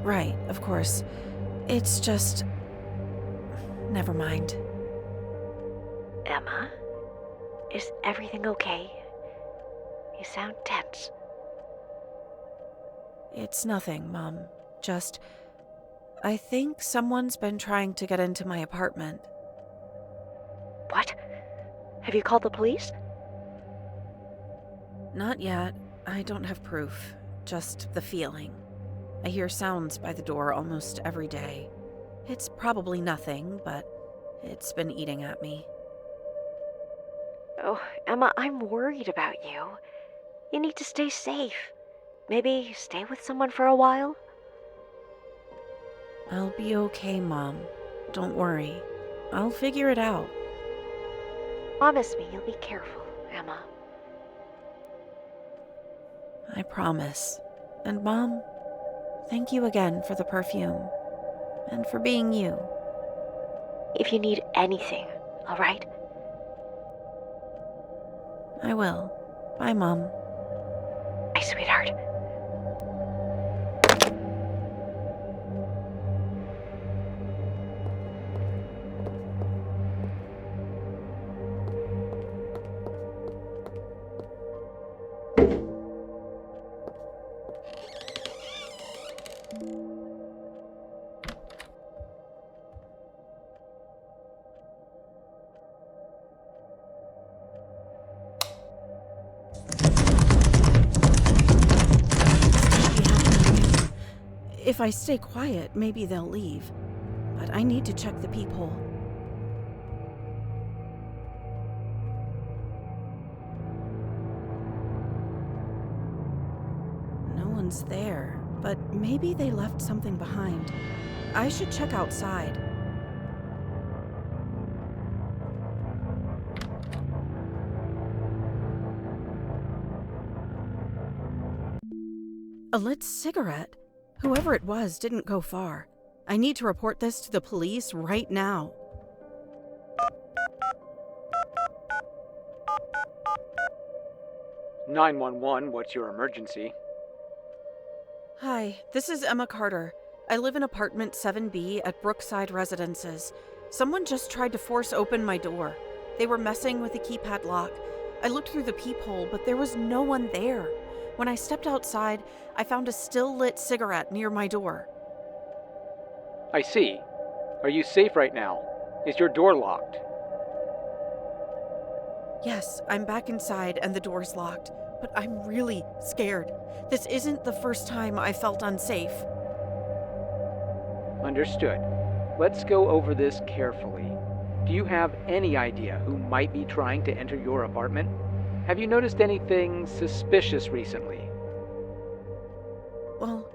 Right, of course. It's just... Never mind. Emma? Is everything okay? You sound tense. It's nothing, Mom. Just... I think someone's been trying to get into my apartment. What? Have you called the police? Not yet. I don't have proof, just the feeling. I hear sounds by the door almost every day. It's probably nothing, but it's been eating at me. Oh, Emma, I'm worried about you. You need to stay safe. Maybe stay with someone for a while? I'll be okay, Mom. Don't worry. I'll figure it out. Promise me you'll be careful, Emma. I promise. And Mom, thank you again for the perfume. And for being you. If you need anything, all right? I will. Bye, Mom. Bye, sweetheart. If I stay quiet, maybe they'll leave. But I need to check the peephole. No one's there, but maybe they left something behind. I should check outside. A lit cigarette? Whoever it was didn't go far. I need to report this to the police right now. "911, what's your emergency?" Hi, this is Emma Carter. I live in apartment 7B at Brookside Residences. Someone just tried to force open my door. They were messing with the keypad lock. I looked through the peephole, but there was no one there. When I stepped outside, I found a still-lit cigarette near my door. I see. Are you safe right now? Is your door locked? Yes, I'm back inside and the door's locked, but I'm really scared. This isn't the first time I felt unsafe. Understood. Let's go over this carefully. Do you have any idea who might be trying to enter your apartment? Have you noticed anything suspicious recently? Well,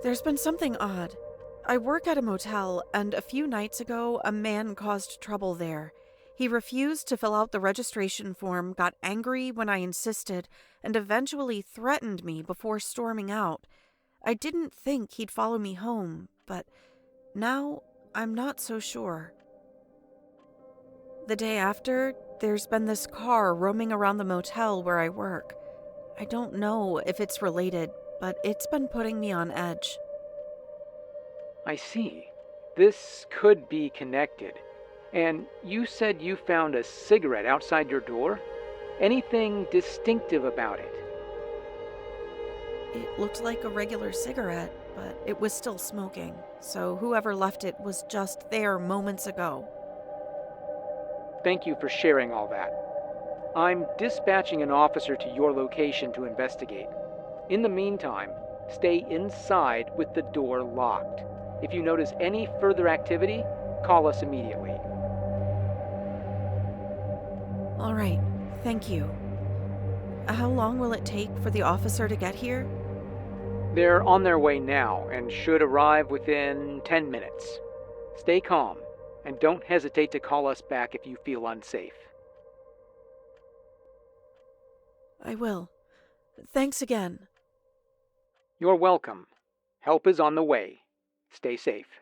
there's been something odd. I work at a motel, and a few nights ago, a man caused trouble there. He refused to fill out the registration form, got angry when I insisted, and eventually threatened me before storming out. I didn't think he'd follow me home, but now I'm not so sure. The day after, there's been this car roaming around the motel where I work. I don't know if it's related, but it's been putting me on edge. I see. This could be connected. And you said you found a cigarette outside your door? Anything distinctive about it? It looked like a regular cigarette, but it was still smoking, so whoever left it was just there moments ago. Thank you for sharing all that. I'm dispatching an officer to your location to investigate. In the meantime, stay inside with the door locked. If you notice any further activity, call us immediately. All right, thank you. How long will it take for the officer to get here? They're on their way now and should arrive within 10 minutes. Stay calm and don't hesitate to call us back if you feel unsafe. I will. Thanks again. You're welcome. Help is on the way. Stay safe.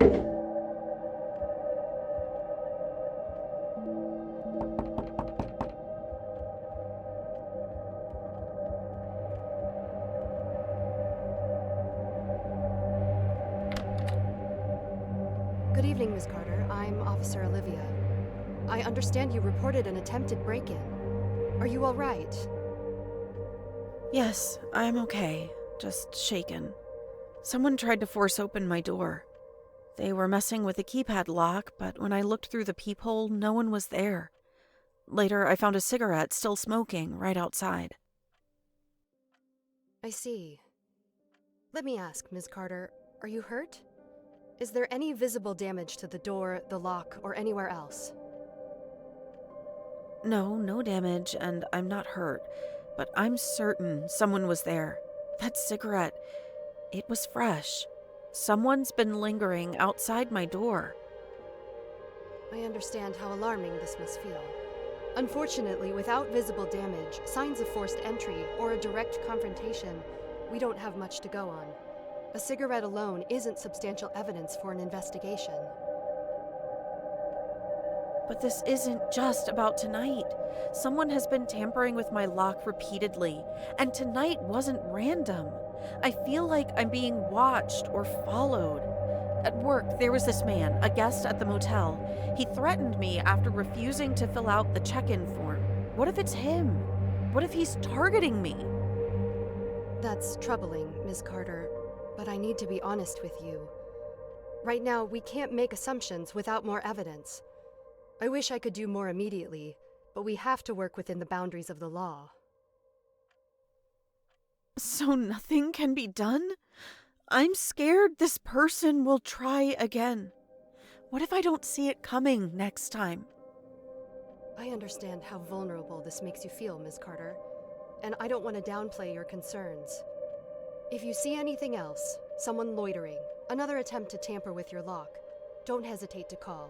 Good evening, Ms. Carter. I'm Officer Olivia. I understand you reported an attempted break-in. Are you all right? Yes, I'm okay. Just shaken. Someone tried to force open my door. They were messing with the keypad lock, but when I looked through the peephole, no one was there. Later, I found a cigarette still smoking right outside. I see. Let me ask, Ms. Carter, are you hurt? Is there any visible damage to the door, the lock, or anywhere else? No damage, and I'm not hurt, but I'm certain someone was there. That cigarette, it was fresh. Someone's been lingering outside my door. I understand how alarming this must feel. Unfortunately, without visible damage, signs of forced entry, or a direct confrontation, we don't have much to go on. A cigarette alone isn't substantial evidence for an investigation. But this isn't just about tonight. Someone has been tampering with my lock repeatedly, and tonight wasn't random. I feel like I'm being watched or followed. At work, there was this man, a guest at the motel. He threatened me after refusing to fill out the check-in form. What if it's him? What if he's targeting me? That's troubling, Ms. Carter, but I need to be honest with you. Right now, we can't make assumptions without more evidence. I wish I could do more immediately, but we have to work within the boundaries of the law. So nothing can be done? I'm scared this person will try again. What if I don't see it coming next time? I understand how vulnerable this makes you feel, Ms. Carter, and I don't want to downplay your concerns. If you see anything else, someone loitering, another attempt to tamper with your lock, don't hesitate to call.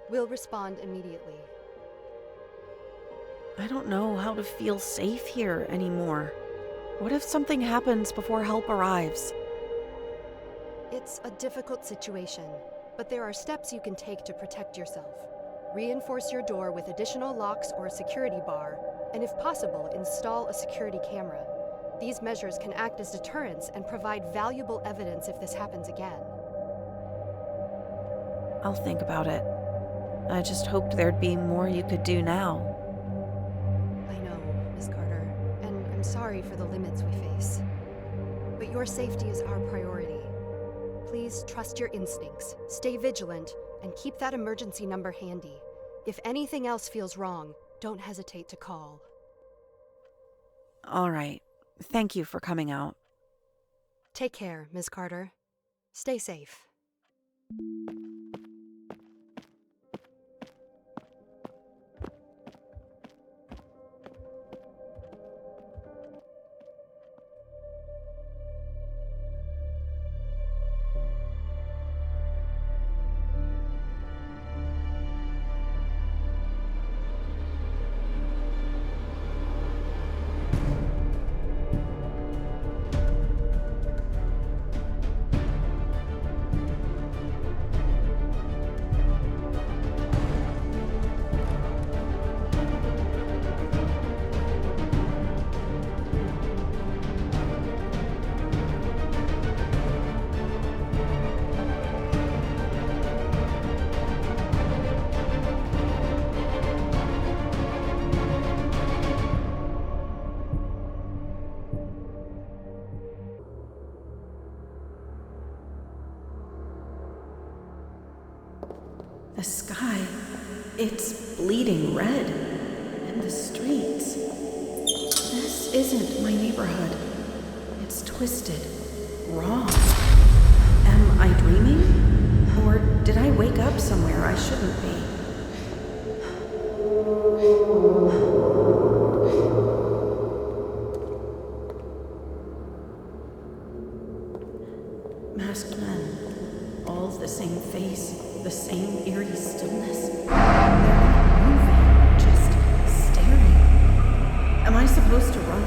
We'll respond immediately. I don't know how to feel safe here anymore. What if something happens before help arrives? It's a difficult situation, but there are steps you can take to protect yourself. Reinforce your door with additional locks or a security bar, and if possible, install a security camera. These measures can act as deterrents and provide valuable evidence if this happens again. I'll think about it. I just hoped there'd be more you could do now. I know, Ms. Carter, and I'm sorry for the limits we face. But your safety is our priority. Please trust your instincts, stay vigilant, and keep that emergency number handy. If anything else feels wrong, don't hesitate to call. All right. Thank you for coming out. Take care, Ms. Carter. Stay safe. The sky, it's bleeding red. And the streets. This isn't my neighborhood. It's twisted, wrong. Am I dreaming? Or did I wake up somewhere I shouldn't be? Masked men, all the same face, the same eerie stillness. They're not moving, just staring. Am I supposed to run?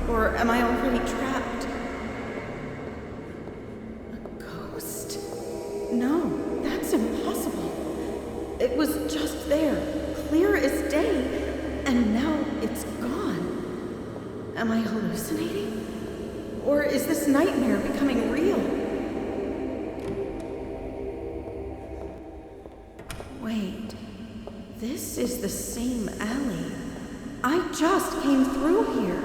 Or am I already trapped? A ghost? No, It was just there, clear as day, and now it's gone. Am I hallucinating? Or is this nightmare becoming real? Wait, this is the same alley. I just came through here.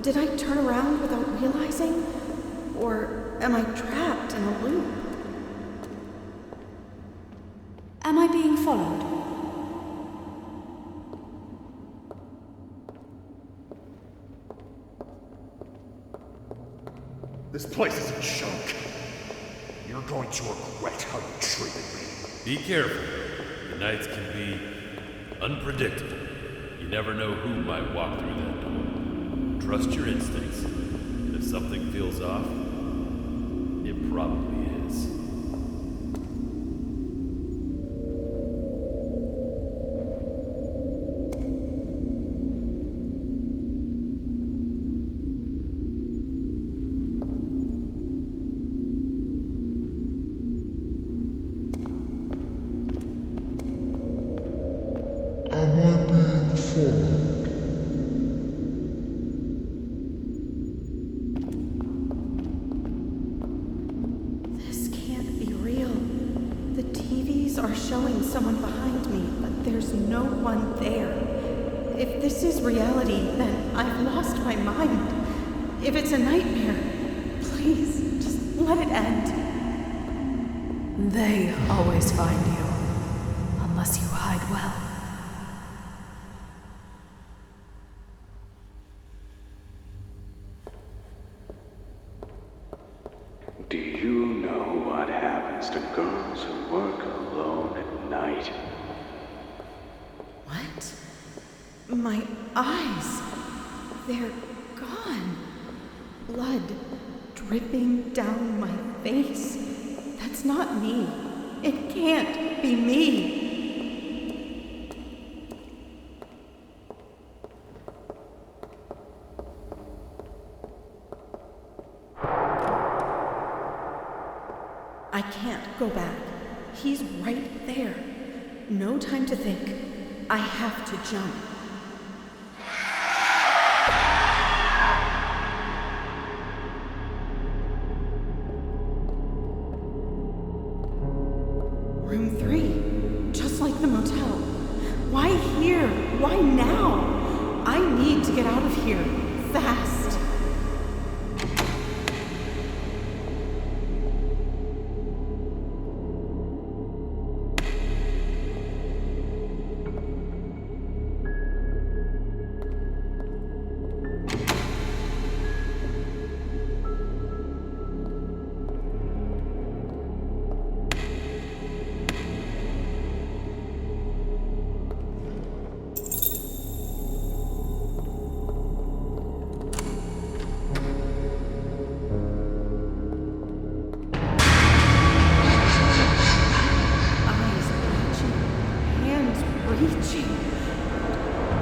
Did I turn around without realizing? Or am I trapped in a loop? Am I being followed? This place is a joke. You're going to regret how you treated me. Be careful. The nights can be unpredictable. You never know who might walk through that door. Trust your instincts. And if something feels off, it probably is. This can't be real. The TVs are showing someone behind me, but there's no one there. If this is reality, then I've lost my mind. If it's a nightmare, please, just let it end. They always find you, unless you hide well. Do you know what happens to girls who work alone at night? What? My eyes. They're gone. Blood dripping down my face. That's not me. It can't be me. I can't go back. He's right there. No time to think. I have to jump. Room 3. Just like the motel. Why here? Why now? I need to get out of here. Fast.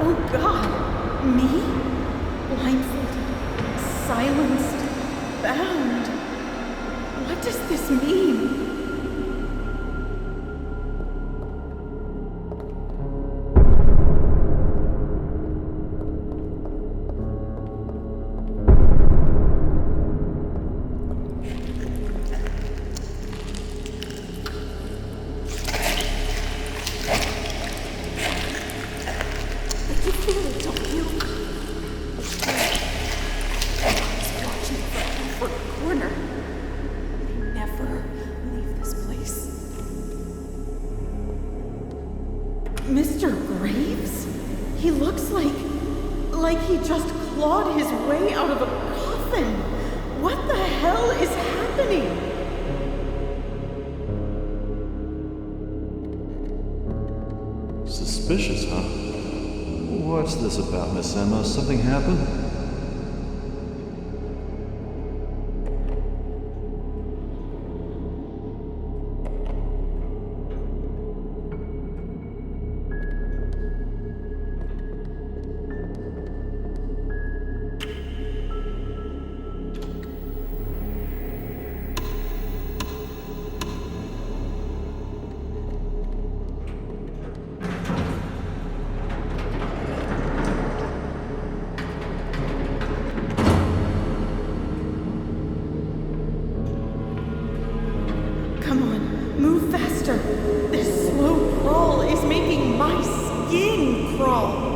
Oh God, me? Blindfolded, silenced, bound. What does this mean? Mr. Graves? He looks like he just clawed his way out of a coffin. What the hell is happening? Suspicious, huh? What's this about, Miss Emma? Something happened? closer. This slow crawl is making my skin crawl.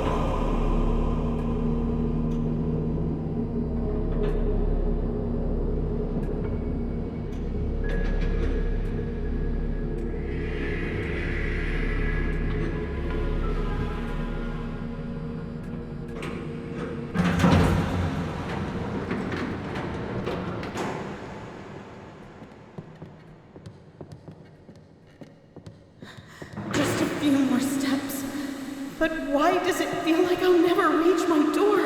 Just a few more steps. But why does it feel like I'll never reach my door?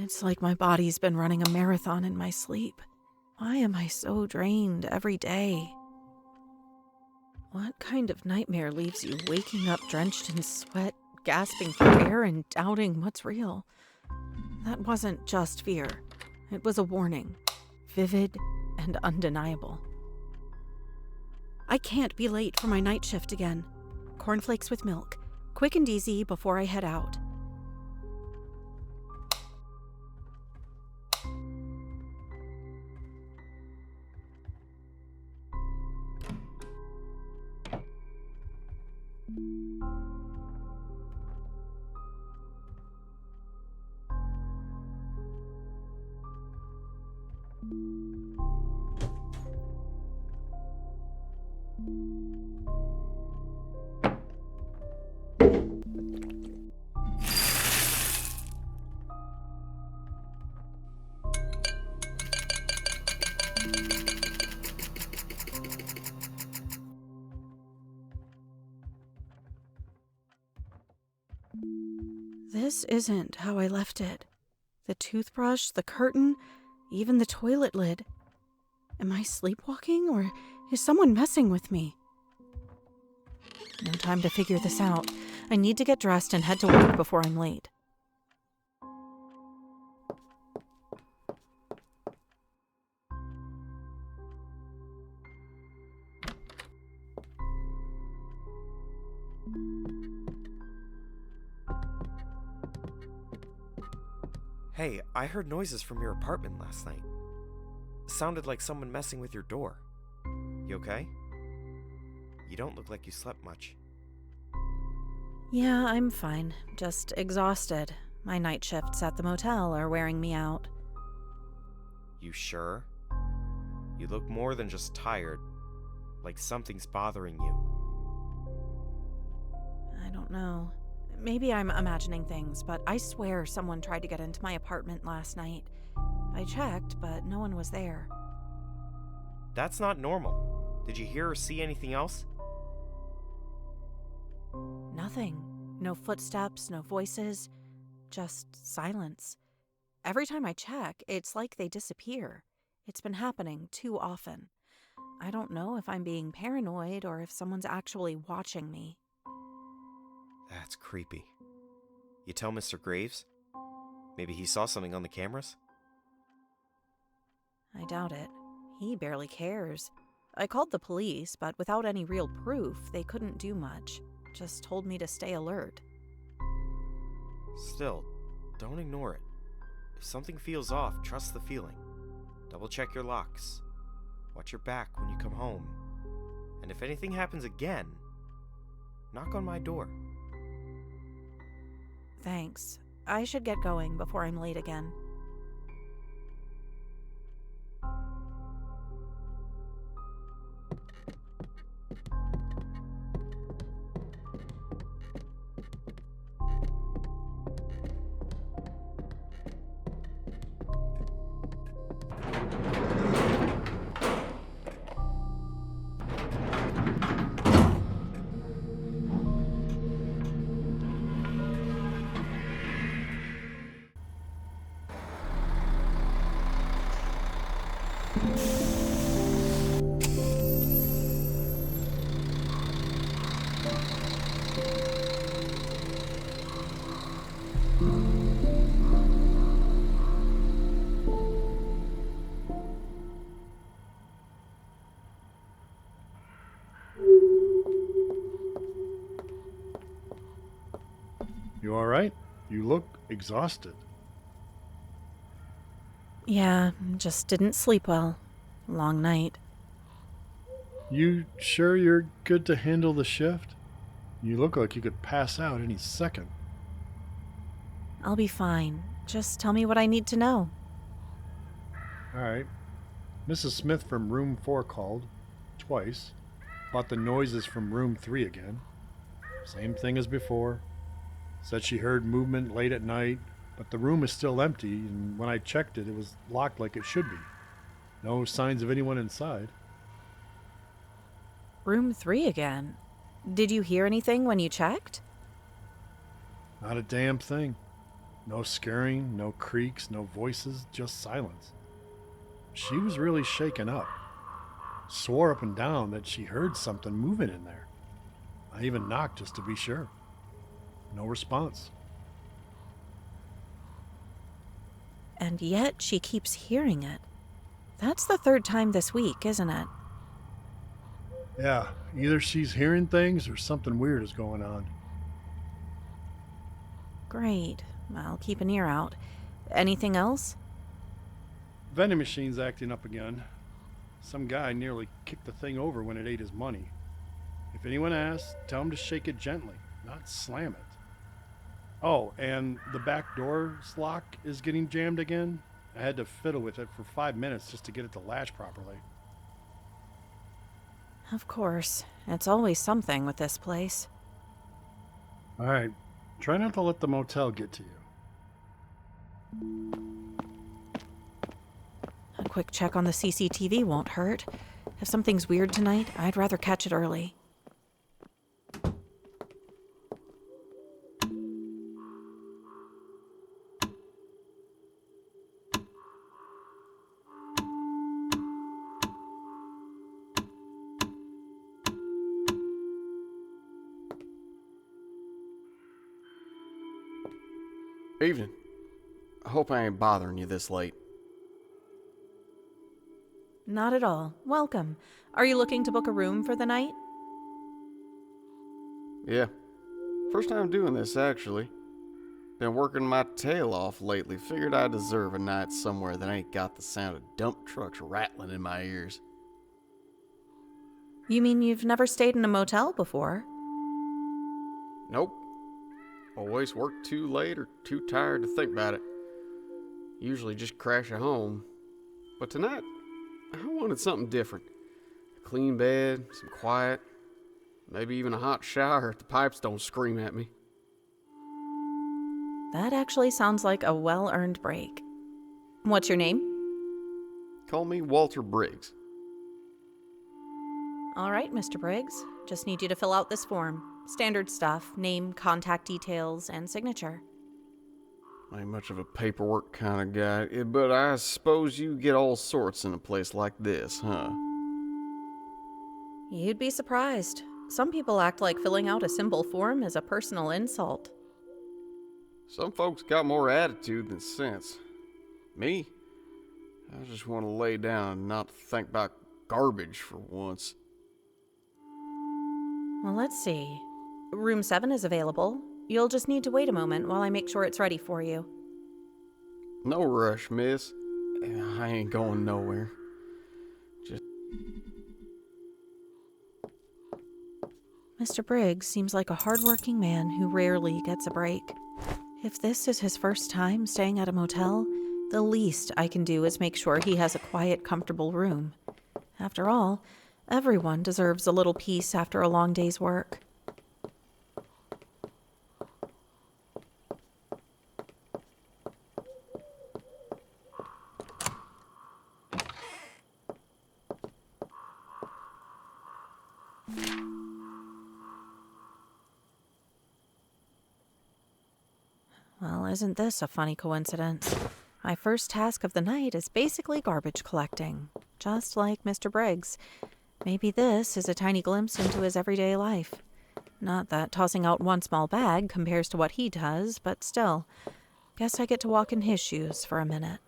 It's like my body's been running a marathon in my sleep. Why am I so drained every day? What kind of nightmare leaves you waking up drenched in sweat, gasping for air, and doubting what's real? That wasn't just fear. It was a warning, vivid and undeniable. I can't be late for my night shift again. Cornflakes with milk, quick and easy before I head out. This isn't how I left it. The toothbrush, the curtain, even the toilet lid. Am I sleepwalking, or is someone messing with me? No time to figure this out. I need to get dressed and head to work before I'm late. Hey, I heard noises from your apartment last night. Sounded like someone messing with your door. You okay? You don't look like you slept much. Yeah, I'm fine. Just exhausted. My night shifts at the motel are wearing me out. You sure? You look more than just tired. Like something's bothering you. I don't know. Maybe I'm imagining things, but I swear someone tried to get into my apartment last night. I checked, but no one was there. That's not normal. Did you hear or see anything else? Nothing. No footsteps, no voices, just silence. Every time I check, it's like they disappear. It's been happening too often. I don't know if I'm being paranoid or if someone's actually watching me. That's creepy. You tell Mr. Graves? Maybe he saw something on the cameras? I doubt it. He barely cares. I called the police, but without any real proof, they couldn't do much. Just told me to stay alert. Still, don't ignore it. If something feels off, trust the feeling. Double check your locks. Watch your back when you come home. And if anything happens again, knock on my door. Thanks. I should get going before I'm late again. You all right? You look exhausted. Yeah, just didn't sleep well. Long night. You sure you're good to handle the shift? You look like you could pass out any second. I'll be fine. Just tell me what I need to know. All right. Mrs. Smith from room 4 called. Twice. About the noises from room 3 again. Same thing as before. Said she heard movement late at night, but the room is still empty, and when I checked it, it was locked like it should be. No signs of anyone inside. Room 3 again. Did you hear anything when you checked? Not a damn thing. No scurrying, no creaks, no voices, just silence. She was really shaken up. Swore up and down that she heard something moving in there. I even knocked just to be sure. No response. And yet she keeps hearing it. That's the 3rd time this week, isn't it? Yeah, either she's hearing things or something weird is going on. Great. I'll keep an ear out. Anything else? Vending machine's acting up again. Some guy nearly kicked the thing over when it ate his money. If anyone asks, tell him to shake it gently, not slam it. Oh, and the back door's lock is getting jammed again. I had to fiddle with it for 5 minutes just to get it to latch properly. Of course. It's always something with this place. All right. Try not to let the motel get to you. A quick check on the CCTV won't hurt. If something's weird tonight, I'd rather catch it early. Evening. I hope I ain't bothering you this late. Not at all. Welcome. Are you looking to book a room for the night? Yeah. First time doing this, actually. Been working my tail off lately. Figured I deserve a night somewhere that ain't got the sound of dump trucks rattling in my ears. You mean you've never stayed in a motel before? Nope. Always work too late or too tired to think about it. Usually just crash at home. But tonight, I wanted something different. A clean bed, some quiet, maybe even a hot shower if the pipes don't scream at me. That actually sounds like a well-earned break. What's your name? Call me Walter Briggs. All right, Mr. Briggs. Just need you to fill out this form. Standard stuff, name, contact details, and signature. Ain't much of a paperwork kind of guy, but I suppose you get all sorts in a place like this, huh? You'd be surprised. Some people act like filling out a simple form is a personal insult. Some folks got more attitude than sense. Me? I just want to lay down and not think about garbage for once. Well, let's see. Room 7 is available. You'll just need to wait a moment while I make sure it's ready for you. No rush, miss. I ain't going nowhere. Mr. Briggs seems like a hardworking man who rarely gets a break. If this is his first time staying at a motel, the least I can do is make sure he has a quiet, comfortable room. After all, everyone deserves a little peace after a long day's work. Well, isn't this a funny coincidence? My first task of the night is basically garbage collecting, just like Mr. Briggs. Maybe this is a tiny glimpse into his everyday life. Not that tossing out one small bag compares to what he does, but still, guess I get to walk in his shoes for a minute.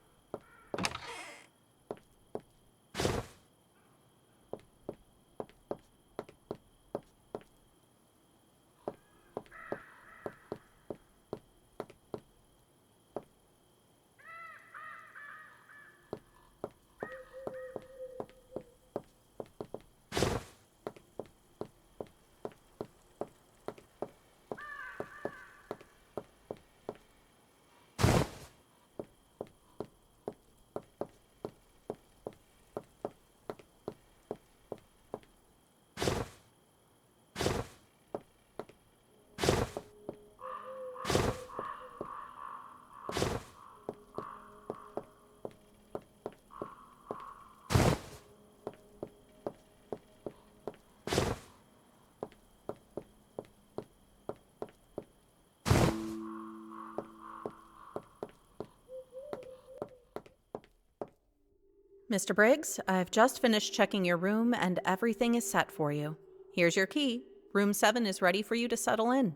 Mr. Briggs, I've just finished checking your room and everything is set for you. Here's your key. Room 7 is ready for you to settle in.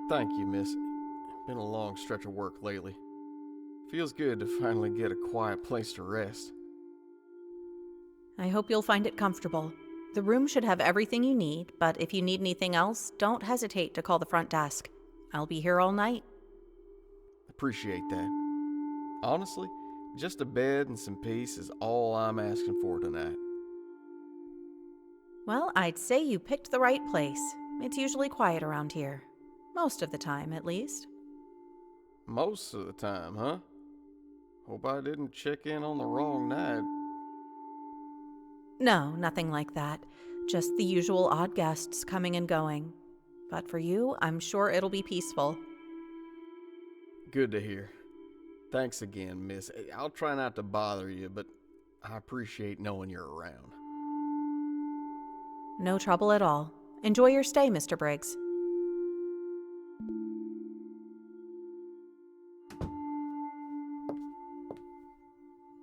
Thank you, miss. Been a long stretch of work lately. Feels good to finally get a quiet place to rest. I hope you'll find it comfortable. The room should have everything you need, but if you need anything else, don't hesitate to call the front desk. I'll be here all night. Appreciate that. Honestly, just a bed and some peace is all I'm asking for tonight. Well, I'd say you picked the right place. It's usually quiet around here. Most of the time, at least. Most of the time, huh? Hope I didn't check in on the wrong night. No, nothing like that. Just the usual odd guests coming and going. But for you, I'm sure it'll be peaceful. Good to hear. Thanks again, miss. I'll try not to bother you, but I appreciate knowing you're around. No trouble at all. Enjoy your stay, Mr. Briggs.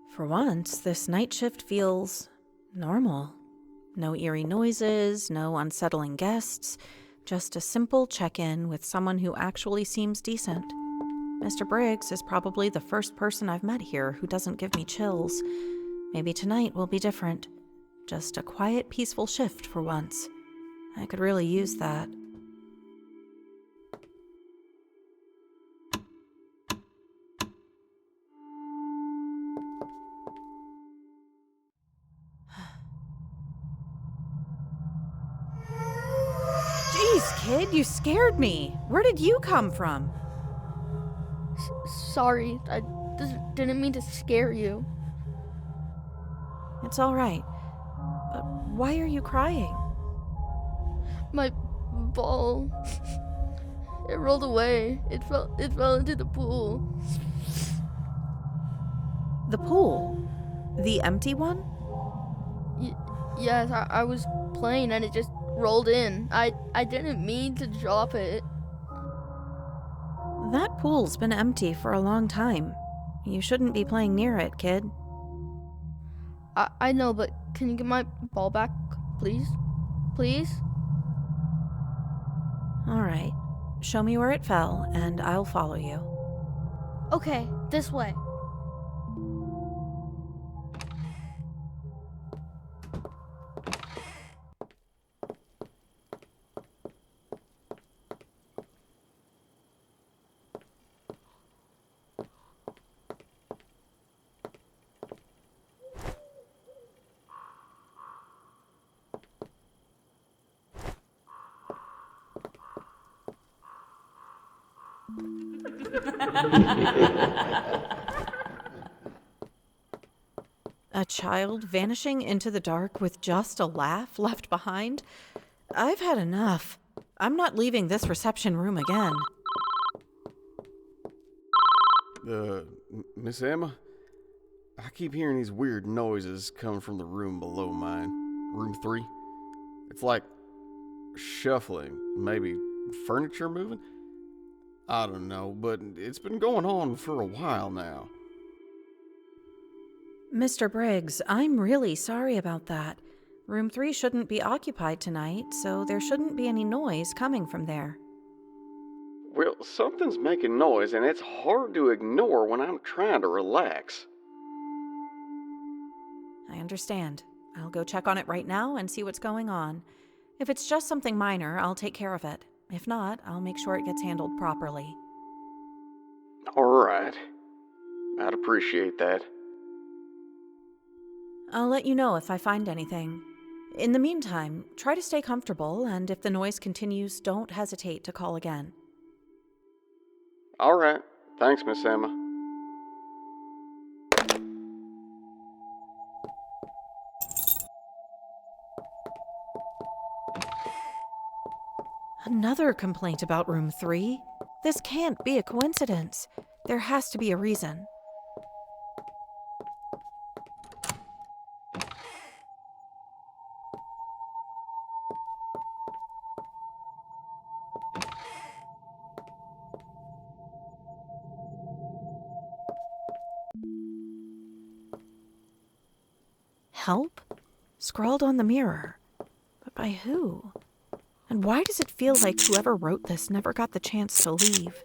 For once, this night shift feels normal. No eerie noises, no unsettling guests, just a simple check-in with someone who actually seems decent. Mr. Briggs is probably the first person I've met here who doesn't give me chills. Maybe tonight will be different. Just a quiet, peaceful shift for once. I could really use that. Jeez, kid, you scared me. Where did you come from? Sorry, I didn't mean to scare you. It's all right. But why are you crying? My ball. It rolled away. It fell into the pool. The pool? The empty one? Yes, I was playing and it just rolled in. I didn't mean to drop it. That pool's been empty for a long time. You shouldn't be playing near it, kid. I know, but can you get my ball back, please? Please? All right. Show me where it fell, and I'll follow you. Okay, this way. A child vanishing into the dark with just a laugh left behind? I've had enough. I'm not leaving this reception room again. Miss Emma? I keep hearing these weird noises coming from the room below mine. Room 3. It's like shuffling, maybe furniture moving? I don't know, but it's been going on for a while now. Mr. Briggs, I'm really sorry about that. Room 3 shouldn't be occupied tonight, so there shouldn't be any noise coming from there. Well, something's making noise, and it's hard to ignore when I'm trying to relax. I understand. I'll go check on it right now and see what's going on. If it's just something minor, I'll take care of it. If not, I'll make sure it gets handled properly. All right. I'd appreciate that. I'll let you know if I find anything. In the meantime, try to stay comfortable, and if the noise continues, don't hesitate to call again. All right. Thanks, Miss Emma. Another complaint about room 3? This can't be a coincidence. There has to be a reason. Help? Scrawled on the mirror. But by who? And why does it feel like whoever wrote this never got the chance to leave?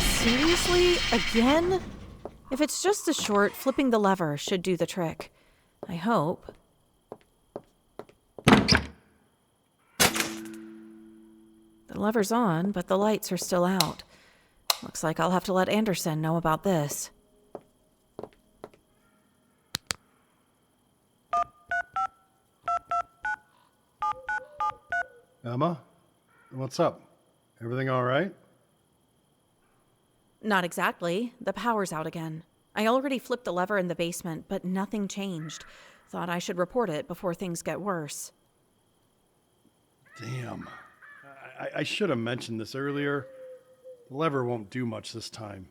Seriously? Again? If it's just a short, flipping the lever should do the trick. I hope. The lever's on, but the lights are still out. Looks like I'll have to let Anderson know about this. Emma? What's up? Everything all right? Not exactly. The power's out again. I already flipped the lever in the basement, but nothing changed. Thought I should report it before things get worse. Damn. I should have mentioned this earlier. The lever won't do much this time.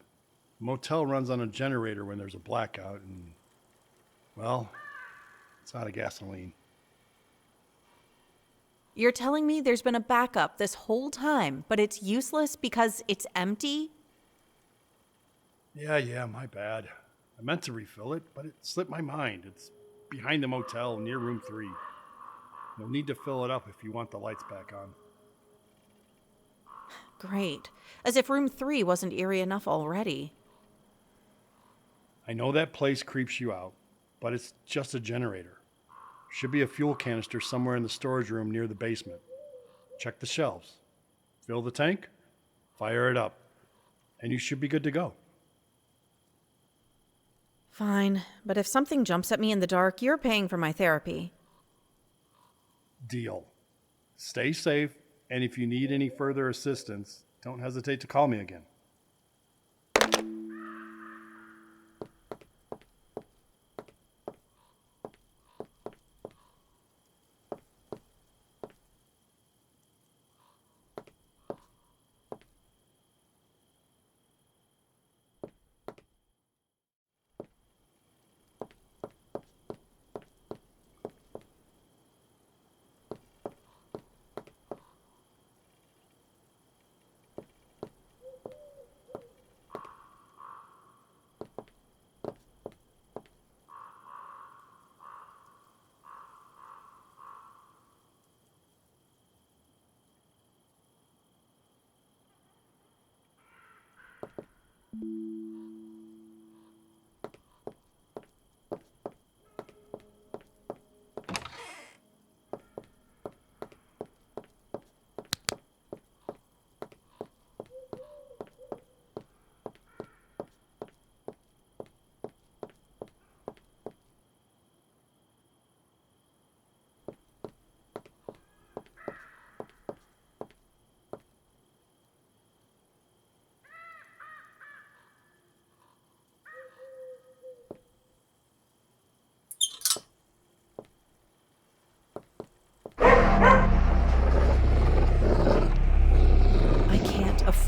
The motel runs on a generator when there's a blackout, and, well, it's out of gasoline. You're telling me there's been a backup this whole time, but it's useless because it's empty? Yeah, my bad. I meant to refill it, but it slipped my mind. It's behind the motel near room 3. You'll need to fill it up if you want the lights back on. Great. As if room 3 wasn't eerie enough already. I know that place creeps you out, but it's just a generator. Should be a fuel canister somewhere in the storage room near the basement. Check the shelves. Fill the tank, fire it up, and you should be good to go. Fine, but if something jumps at me in the dark, you're paying for my therapy. Deal. Stay safe, and if you need any further assistance, don't hesitate to call me again.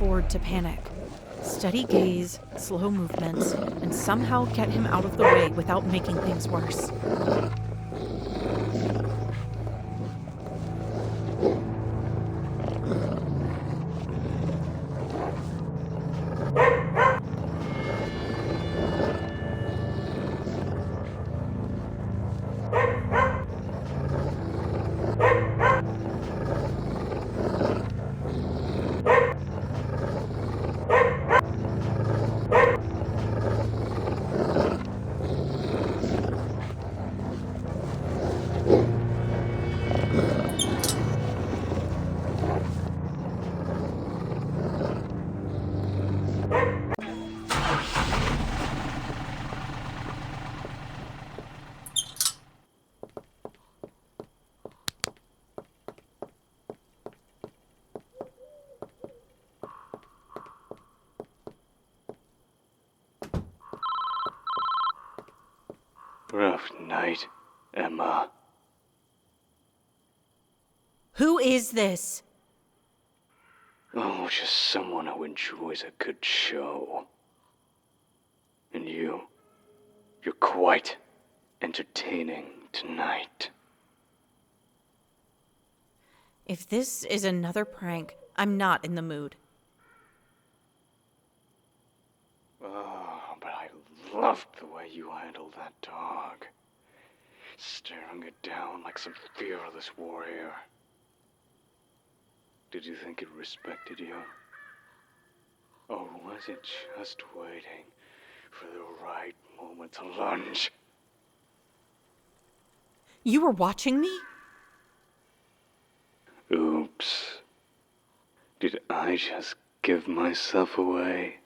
afford to panic. Steady gaze, slow movements, and somehow get him out of the way without making things worse. Rough night, Emma. Who is this? Oh, just someone who enjoys a good show. And you're quite entertaining tonight. If this is another prank, I'm not in the mood. Oh, but I loved the way you handled that dog. Staring it down like some fearless warrior. Did you think it respected you? Or was it just waiting for the right moment to lunge? You were watching me? Oops. Did I just give myself away?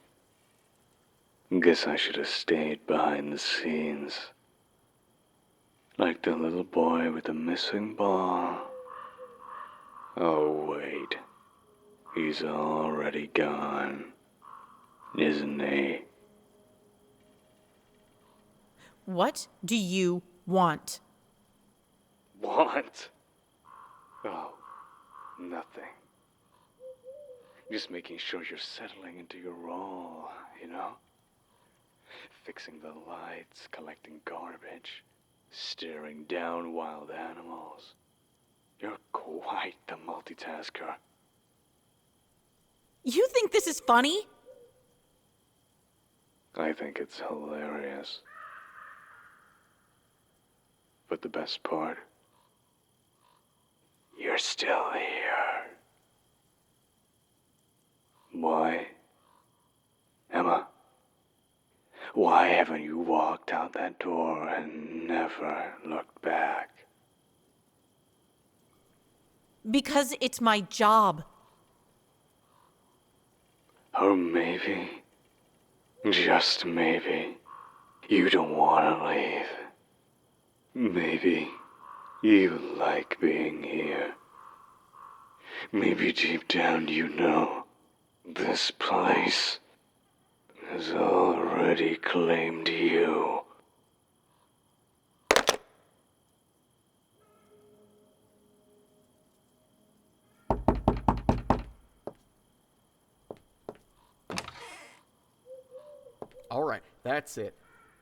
Guess I should have stayed behind the scenes. Like the little boy with the missing ball. Oh, wait. He's already gone, isn't he? What do you want? Want? Oh, nothing. Just making sure you're settling into your role, you know? Fixing the lights, collecting garbage, staring down wild animals. You're quite the multitasker. You think this is funny? I think it's hilarious. But the best part, you're still here. Why? Emma, why haven't you walked out that door and never looked back? Because it's my job. Or maybe, just maybe, you don't want to leave. Maybe you like being here. Maybe deep down you know this place has already claimed you. All right, that's it.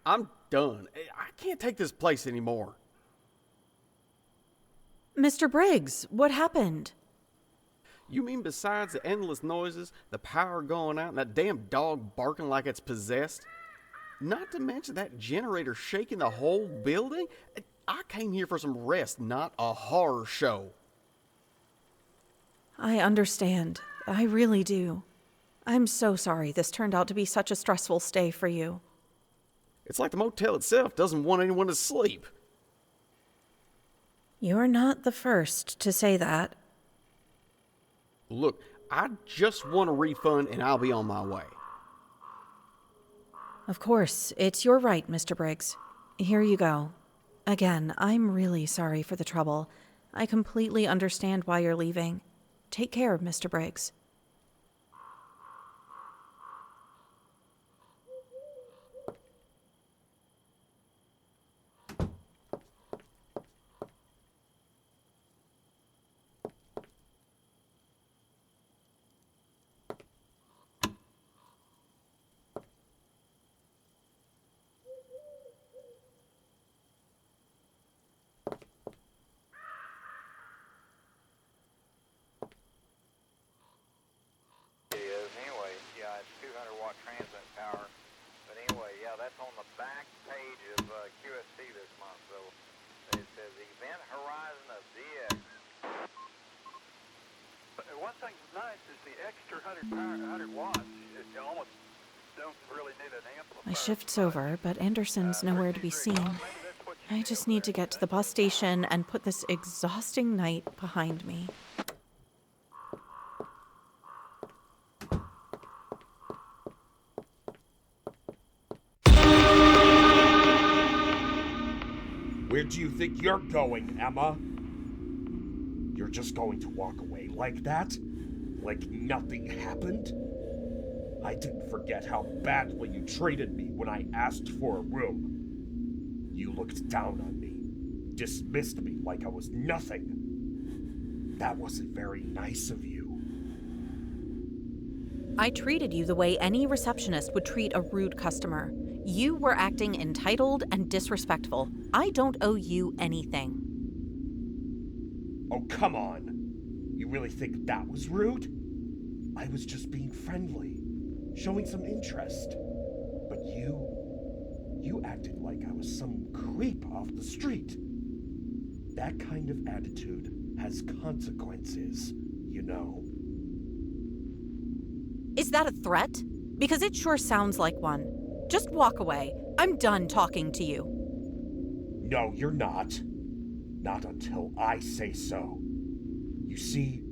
I'm done. I can't take this place anymore. Mr. Briggs, what happened? You mean besides the endless noises, the power going out, and that damn dog barking like it's possessed? Not to mention that generator shaking the whole building? I came here for some rest, not a horror show. I understand. I really do. I'm so sorry this turned out to be such a stressful stay for you. It's like the motel itself doesn't want anyone to sleep. You're not the first to say that. Look, I just want a refund and I'll be on my way. Of course, it's your right, Mr. Briggs. Here you go. Again, I'm really sorry for the trouble. I completely understand why you're leaving. Take care, Mr. Briggs. thing's nice is the extra 100 watts. You almost don't really need an amplifier. My shift's over, but Anderson's nowhere to be seen. I just need to get to the bus station and put this exhausting night behind me. Where do you think you're going, Emma? You're just going to walk away like that? Like nothing happened? I didn't forget how badly you treated me when I asked for a room. You looked down on me, dismissed me like I was nothing. That wasn't very nice of you. I treated you the way any receptionist would treat a rude customer. You were acting entitled and disrespectful. I don't owe you anything. Oh, come on. You really think that was rude? I was just being friendly, showing some interest. But you acted like I was some creep off the street. That kind of attitude has consequences, you know. Is that a threat? Because it sure sounds like one. Just walk away. I'm done talking to you. No, you're not. Not until I say so. You see,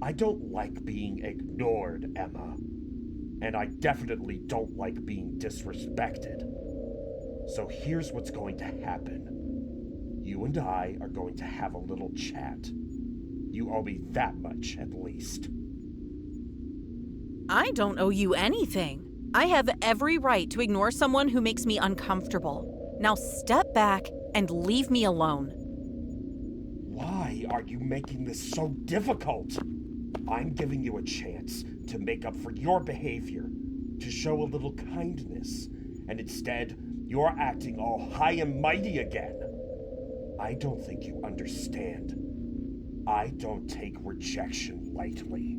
I don't like being ignored, Emma. And I definitely don't like being disrespected. So here's what's going to happen. You and I are going to have a little chat. You owe me that much, at least. I don't owe you anything. I have every right to ignore someone who makes me uncomfortable. Now step back and leave me alone. Why are you making this so difficult? I'm giving you a chance to make up for your behavior, to show a little kindness, and instead, you're acting all high and mighty again. I don't think you understand. I don't take rejection lightly.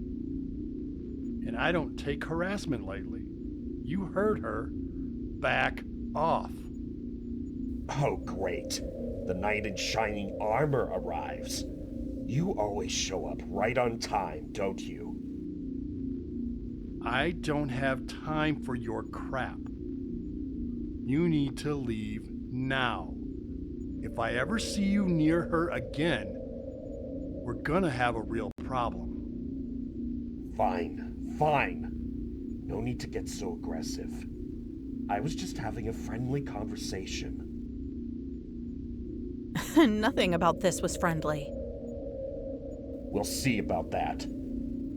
And I don't take harassment lightly. You heard her. Back off. Oh, great. The knight in shining armor arrives. You always show up right on time, don't you? I don't have time for your crap. You need to leave now. If I ever see you near her again, we're gonna have a real problem. Fine. No need to get so aggressive. I was just having a friendly conversation. Nothing about this was friendly. We'll see about that.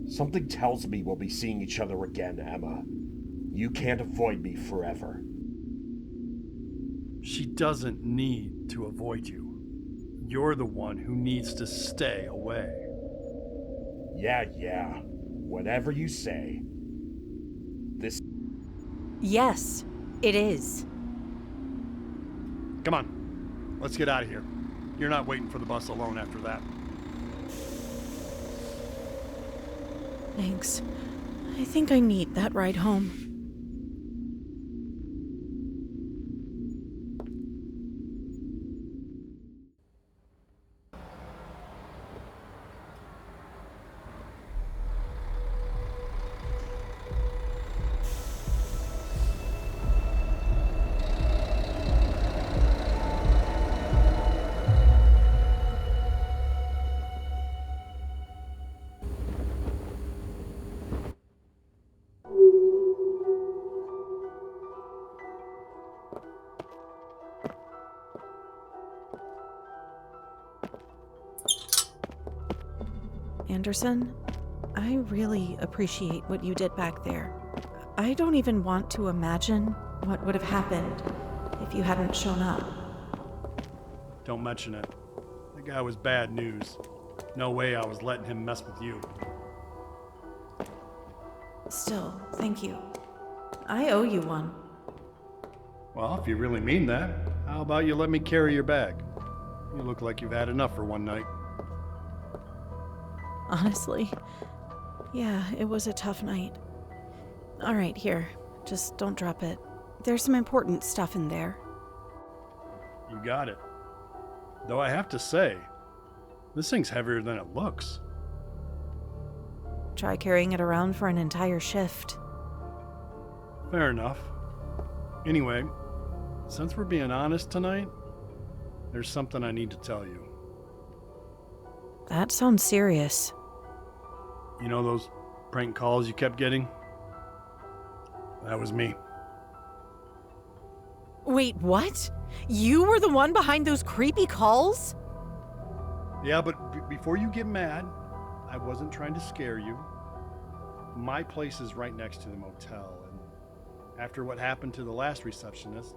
Something tells me we'll be seeing each other again, Emma. You can't avoid me forever. She doesn't need to avoid you. You're the one who needs to stay away. Yeah. Whatever you say. Yes, it is. Come on, let's get out of here. You're not waiting for the bus alone after that. Thanks. I think I need that ride home. Anderson, I really appreciate what you did back there. I don't even want to imagine what would have happened if you hadn't shown up. Don't mention it. The guy was bad news. No way I was letting him mess with you. Still, thank you. I owe you one. Well, if you really mean that, how about you let me carry your bag? You look like you've had enough for one night. Honestly, yeah, it was a tough night. All right, here. Just don't drop it. There's some important stuff in there. You got it. Though I have to say, this thing's heavier than it looks. try carrying it around for an entire shift. Fair enough. Anyway, since we're being honest tonight, there's something I need to tell you. That sounds serious. You know those prank calls you kept getting? That was me. Wait, what? You were the one behind those creepy calls? Yeah, but before you get mad, I wasn't trying to scare you. My place is right next to the motel, and after what happened to the last receptionist,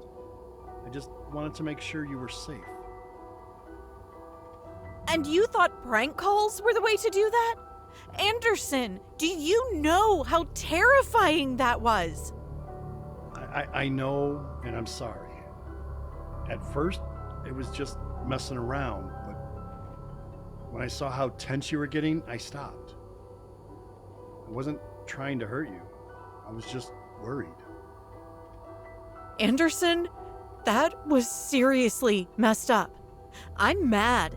I just wanted to make sure you were safe. And you thought prank calls were the way to do that? Anderson, do you know how terrifying that was? I know, and I'm sorry. At first, it was just messing around, but when I saw how tense you were getting, I stopped. I wasn't trying to hurt you. I was just worried. Anderson, that was seriously messed up. I'm mad.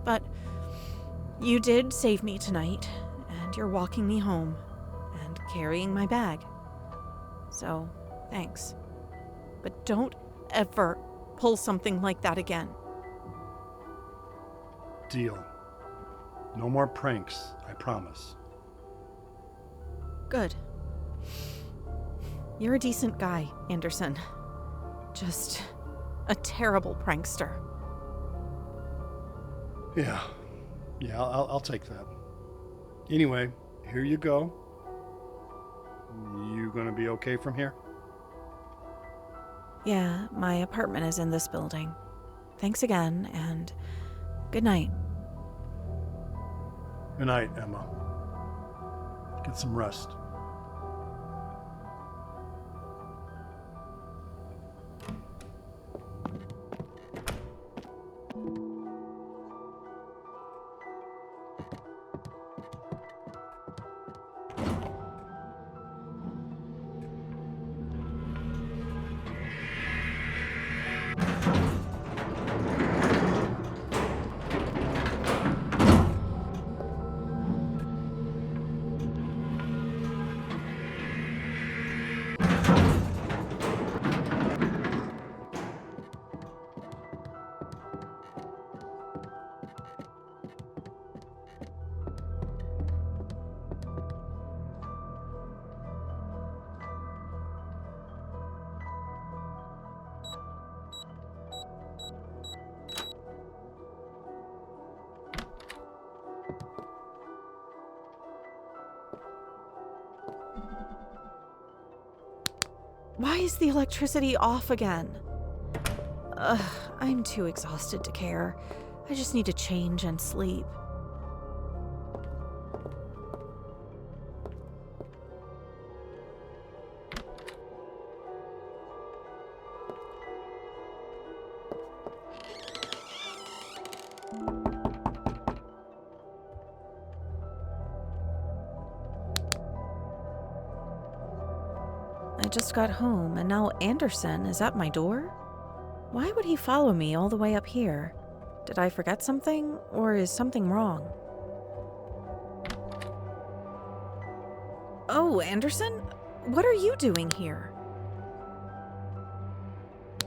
But you did save me tonight, and you're walking me home and carrying my bag. So, thanks. But don't ever pull something like that again. Deal. No more pranks, I promise. Good. You're a decent guy, Anderson. Just a terrible prankster. Yeah, I'll take that. Anyway, here you go. You gonna be okay from here? Yeah, my apartment is in this building. Thanks again, and good night. Good night, Emma. Get some rest. Why is the electricity off again? Ugh, I'm too exhausted to care. I just need to change and sleep. I just got home, and now Anderson is at my door? Why would he follow me all the way up here? Did I forget something, or is something wrong? Oh, Anderson? What are you doing here?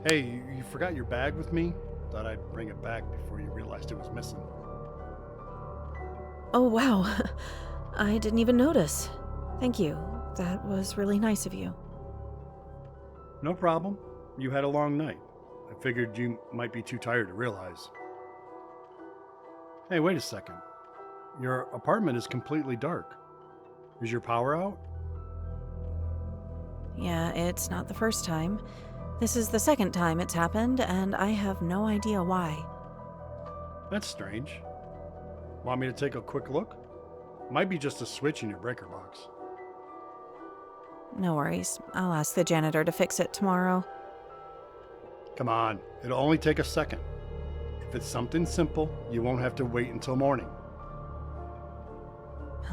Hey, you forgot your bag with me? Thought I'd bring it back before you realized it was missing. Oh, wow. I didn't even notice. Thank you. That was really nice of you. No problem. You had a long night. I figured you might be too tired to realize. Hey, wait a second. Your apartment is completely dark. Is your power out? Yeah, it's not the first time. This is the second time it's happened, and I have no idea why. That's strange. Want me to take a quick look? Might be just a switch in your breaker box. No worries. I'll ask the janitor to fix it tomorrow. Come on, it'll only take a second. If it's something simple, you won't have to wait until morning.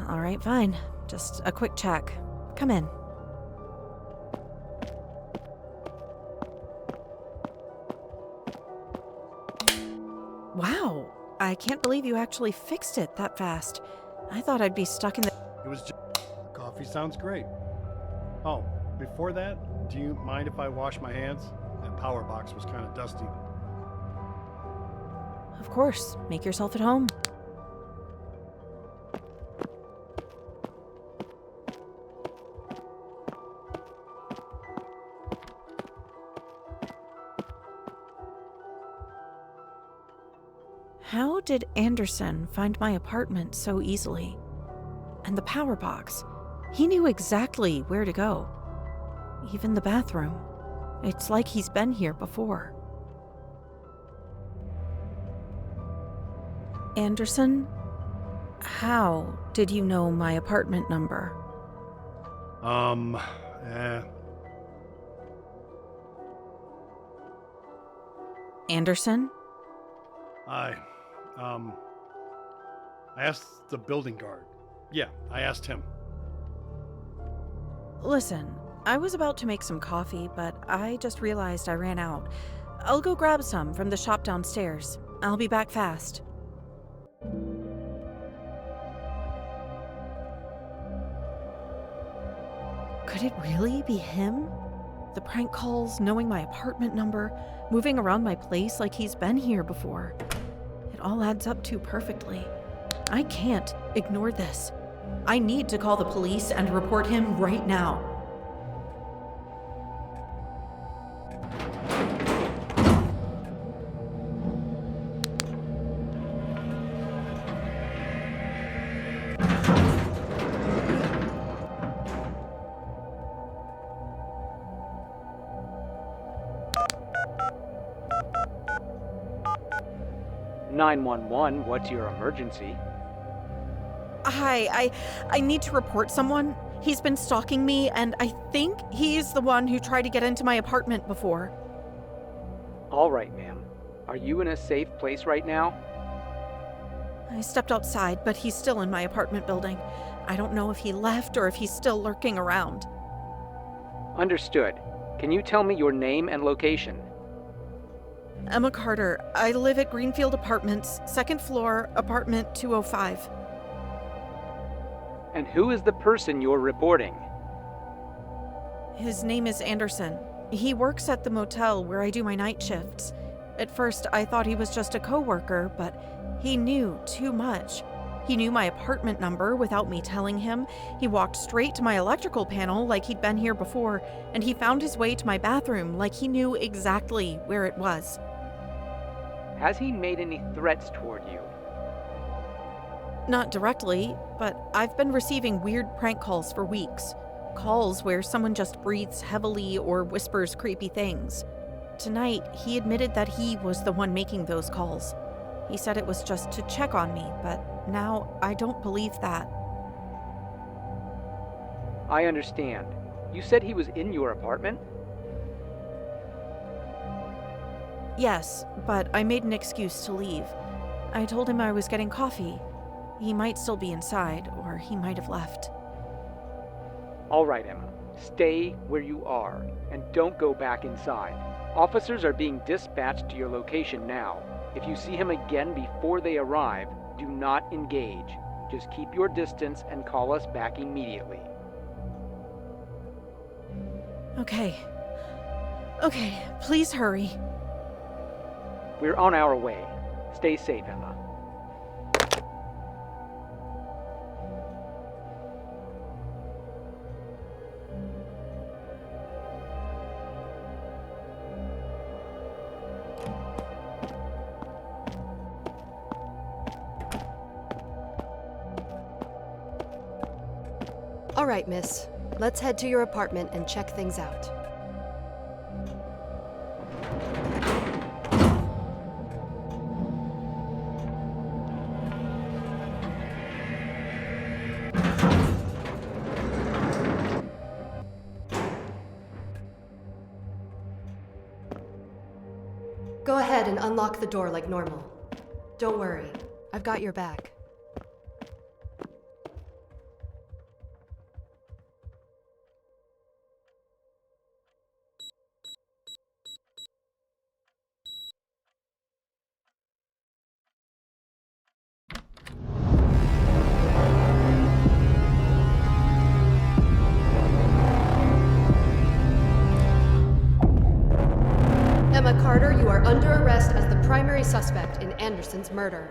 All right, fine. Just a quick check. Come in. Wow, I can't believe you actually fixed it that fast. I thought I'd be stuck in the... It was just... The coffee sounds great. Oh, before that, do you mind if I wash my hands? That power box was kind of dusty. Of course, make yourself at home. How did Anderson find my apartment so easily? And the power box. He knew exactly where to go. Even the bathroom. It's like he's been here before. Anderson, how did you know my apartment number? Anderson? I asked the building guard. Yeah, I asked him. Listen, I was about to make some coffee, but I just realized I ran out. I'll go grab some from the shop downstairs. I'll be back fast. Could it really be him? The prank calls, knowing my apartment number, moving around my place like he's been here before. It all adds up too perfectly. I can't ignore this. I need to call the police and report him right now. "911, what's your emergency?" Hi, I need to report someone. He's been stalking me, and I think he's the one who tried to get into my apartment before. All right, ma'am. Are you in a safe place right now? I stepped outside, but he's still in my apartment building. I don't know if he left or if he's still lurking around. Understood. Can you tell me your name and location? Emma Carter. I live at Greenfield Apartments, 2nd floor, apartment 205. And who is the person you're reporting? His name is Anderson. He works at the motel where I do my night shifts. At first, I thought he was just a coworker, but he knew too much. He knew my apartment number without me telling him. He walked straight to my electrical panel like he'd been here before, and he found his way to my bathroom like he knew exactly where it was. Has he made any threats toward you? Not directly, but I've been receiving weird prank calls for weeks. Calls where someone just breathes heavily or whispers creepy things. Tonight, he admitted that he was the one making those calls. He said it was just to check on me, but now I don't believe that. I understand. You said he was in your apartment? Yes, but I made an excuse to leave. I told him I was getting coffee. He might still be inside, or he might have left. All right, Emma. Stay where you are, and don't go back inside. Officers are being dispatched to your location now. If you see him again before they arrive, do not engage. Just keep your distance and call us back immediately. Okay, please hurry. We're on our way. Stay safe, Emma. All right, miss. Let's head to your apartment and check things out. Go ahead and unlock the door like normal. Don't worry, I've got your back. Officer, you are under arrest as the primary suspect in Anderson's murder.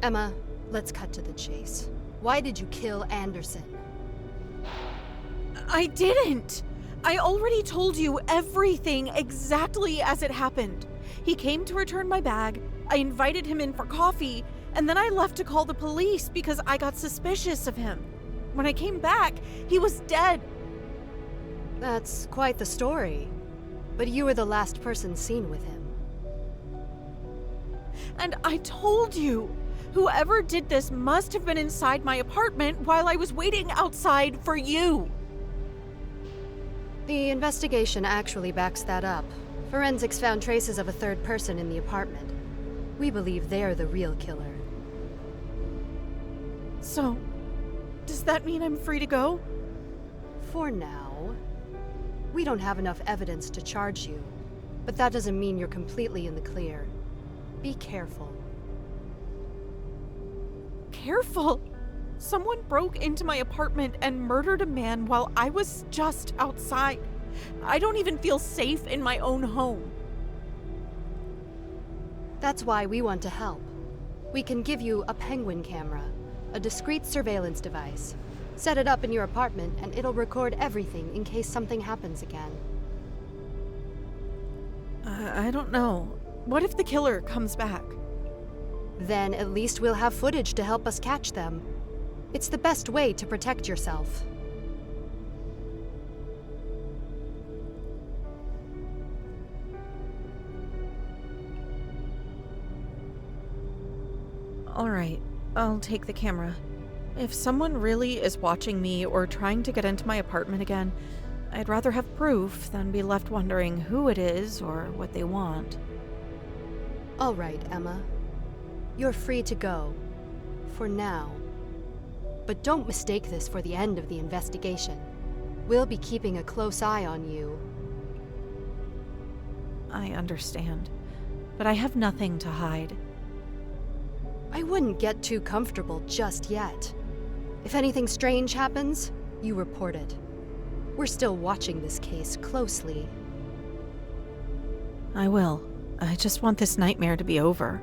Emma, let's cut to the chase. Why did you kill Anderson? I didn't! I already told you everything exactly as it happened. He came to return my bag, I invited him in for coffee, and then I left to call the police because I got suspicious of him. When I came back, he was dead. That's quite the story. But you were the last person seen with him. And I told you! Whoever did this must have been inside my apartment while I was waiting outside for you. The investigation actually backs that up. Forensics found traces of a third person in the apartment. We believe they're the real killer. So, does that mean I'm free to go? For now. We don't have enough evidence to charge you, but that doesn't mean you're completely in the clear. Be careful. Careful! Someone broke into my apartment and murdered a man while I was just outside. I don't even feel safe in my own home. That's why we want to help. We can give you a penguin camera, a discreet surveillance device. Set it up in your apartment and it'll record everything in case something happens again. I don't know. What if the killer comes back? Then at least we'll have footage to help us catch them. It's the best way to protect yourself. All right, I'll take the camera. If someone really is watching me or trying to get into my apartment again, I'd rather have proof than be left wondering who it is or what they want. All right, Emma. You're free to go. For now. But don't mistake this for the end of the investigation. We'll be keeping a close eye on you. I understand, but I have nothing to hide. I wouldn't get too comfortable just yet. If anything strange happens, you report it. We're still watching this case closely. I will. I just want this nightmare to be over.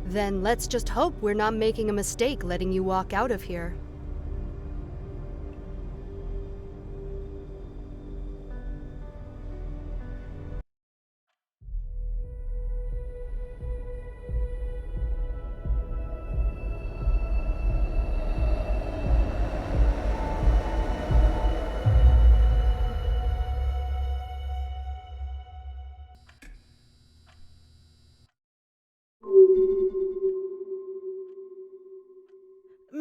Then let's just hope we're not making a mistake letting you walk out of here.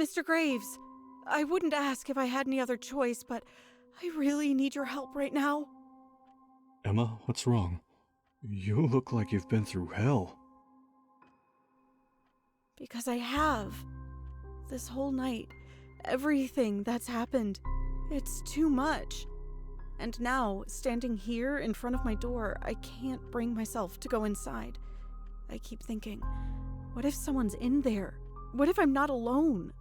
Mr. Graves, I wouldn't ask if I had any other choice, but I really need your help right now. Emma, what's wrong? You look like you've been through hell. Because I have. This whole night, everything that's happened, it's too much. And now, standing here in front of my door, I can't bring myself to go inside. I keep thinking, what if someone's in there? What if I'm not alone?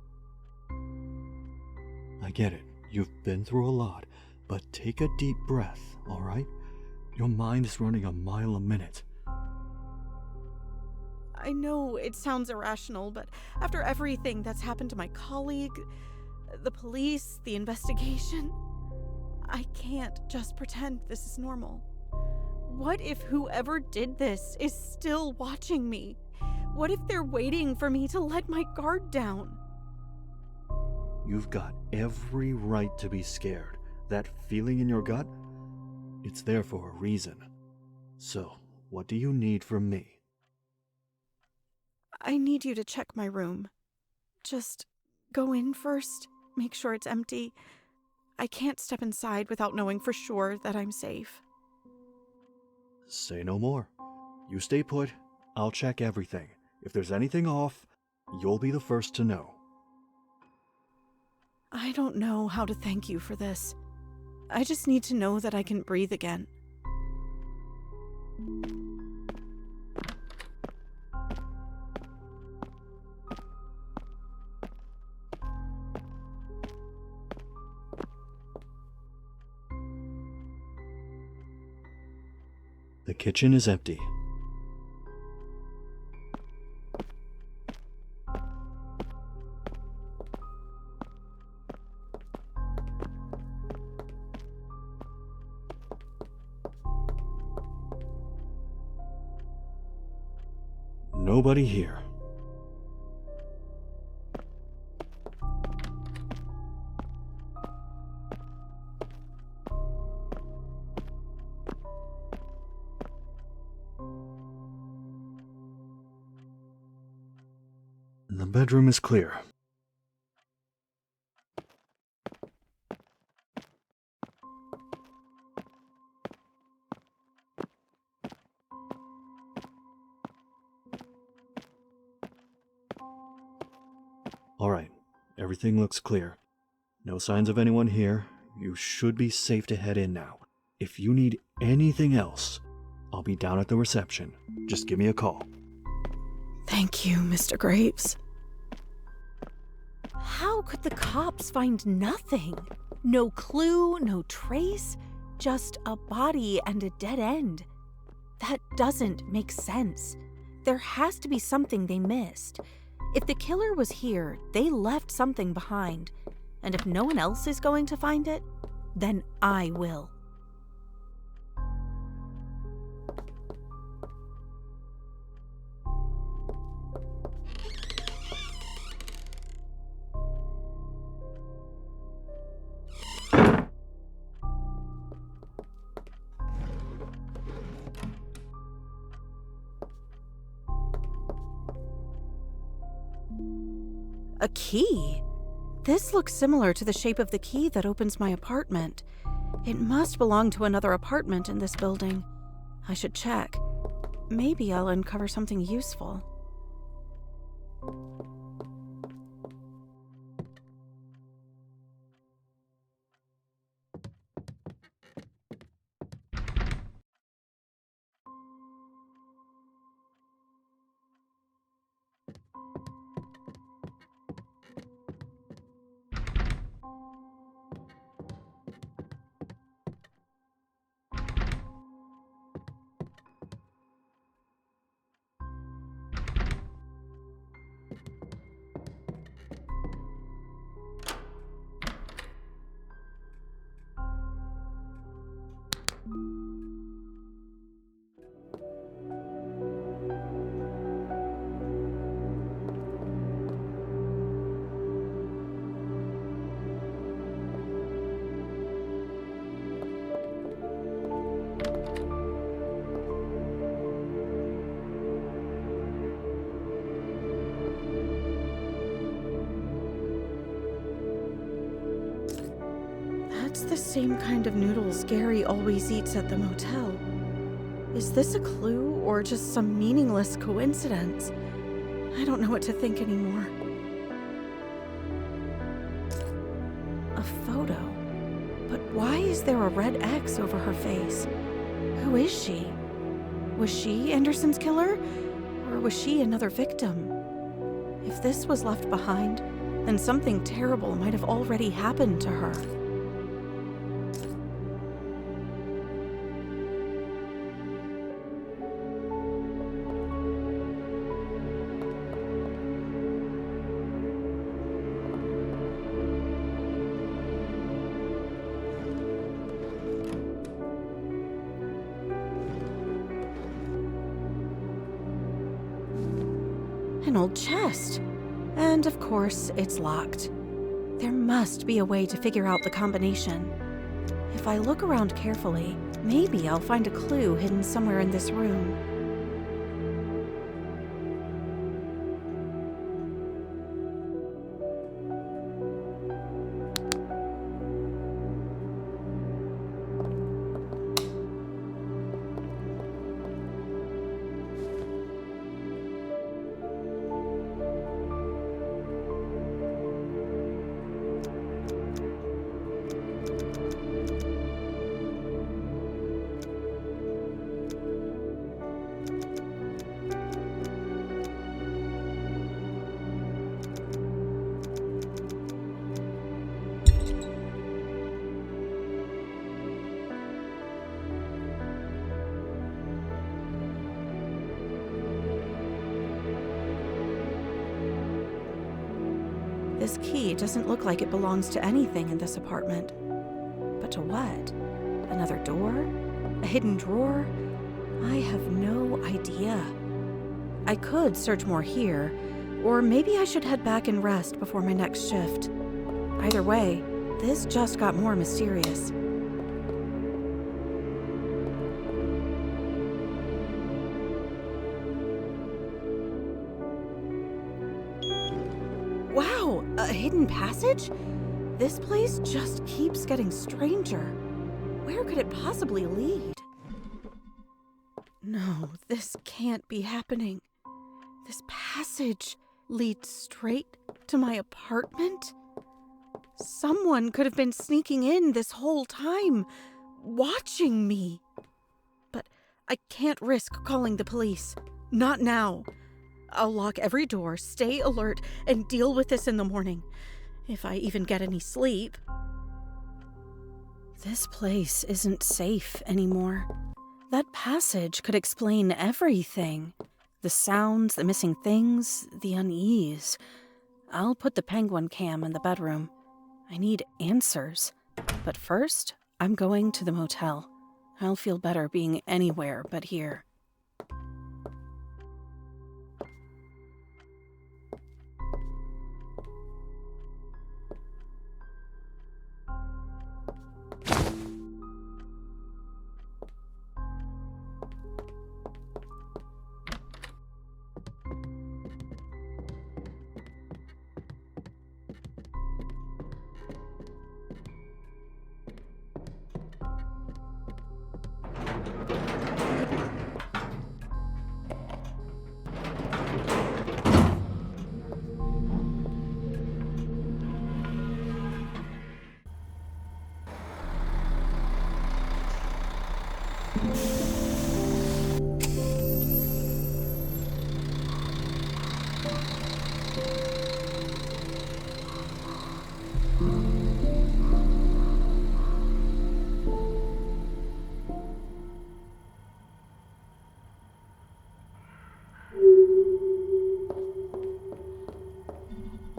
I get it. You've been through a lot, but take a deep breath, all right? Your mind is running a mile a minute. I know it sounds irrational, but after everything that's happened to my colleague, the police, the investigation, I can't just pretend this is normal. What if whoever did this is still watching me? What if they're waiting for me to let my guard down? You've got every right to be scared. That feeling in your gut, it's there for a reason. So, what do you need from me? I need you to check my room. Just go in first, make sure it's empty. I can't step inside without knowing for sure that I'm safe. Say no more. You stay put, I'll check everything. If there's anything off, you'll be the first to know. I don't know how to thank you for this. I just need to know that I can breathe again. The kitchen is empty. Nobody here. The bedroom is clear. All right, everything looks clear. No signs of anyone here. You should be safe to head in now. If you need anything else, I'll be down at the reception. Just give me a call. Thank you, Mr. Graves. How could the cops find nothing? No clue, no trace, just a body and a dead end. That doesn't make sense. There has to be something they missed. If the killer was here, they left something behind. And if no one else is going to find it, then I will. A key? This looks similar to the shape of the key that opens my apartment. It must belong to another apartment in this building. I should check. Maybe I'll uncover something useful. That's the same kind of noodles Gary always eats at the motel. Is this a clue or just some meaningless coincidence? I don't know what to think anymore. A photo. But why is there a red X over her face? Who is she? Was she Anderson's killer? Or was she another victim? If this was left behind, then something terrible might have already happened to her. An old chest. And of course, it's locked. There must be a way to figure out the combination. If I look around carefully, maybe I'll find a clue hidden somewhere in this room. This key doesn't look like it belongs to anything in this apartment. But to what? Another door? A hidden drawer? I have no idea. I could search more here, or maybe I should head back and rest before my next shift. Either way, this just got more mysterious. Wow, a hidden passage? This place just keeps getting stranger. Where could it possibly lead? No, this can't be happening. This passage leads straight to my apartment? Someone could have been sneaking in this whole time, watching me. But I can't risk calling the police. Not now. I'll lock every door, stay alert, and deal with this in the morning. If I even get any sleep. This place isn't safe anymore. That passage could explain everything. The sounds, the missing things, the unease. I'll put the penguin cam in the bedroom. I need answers. But first, I'm going to the motel. I'll feel better being anywhere but here.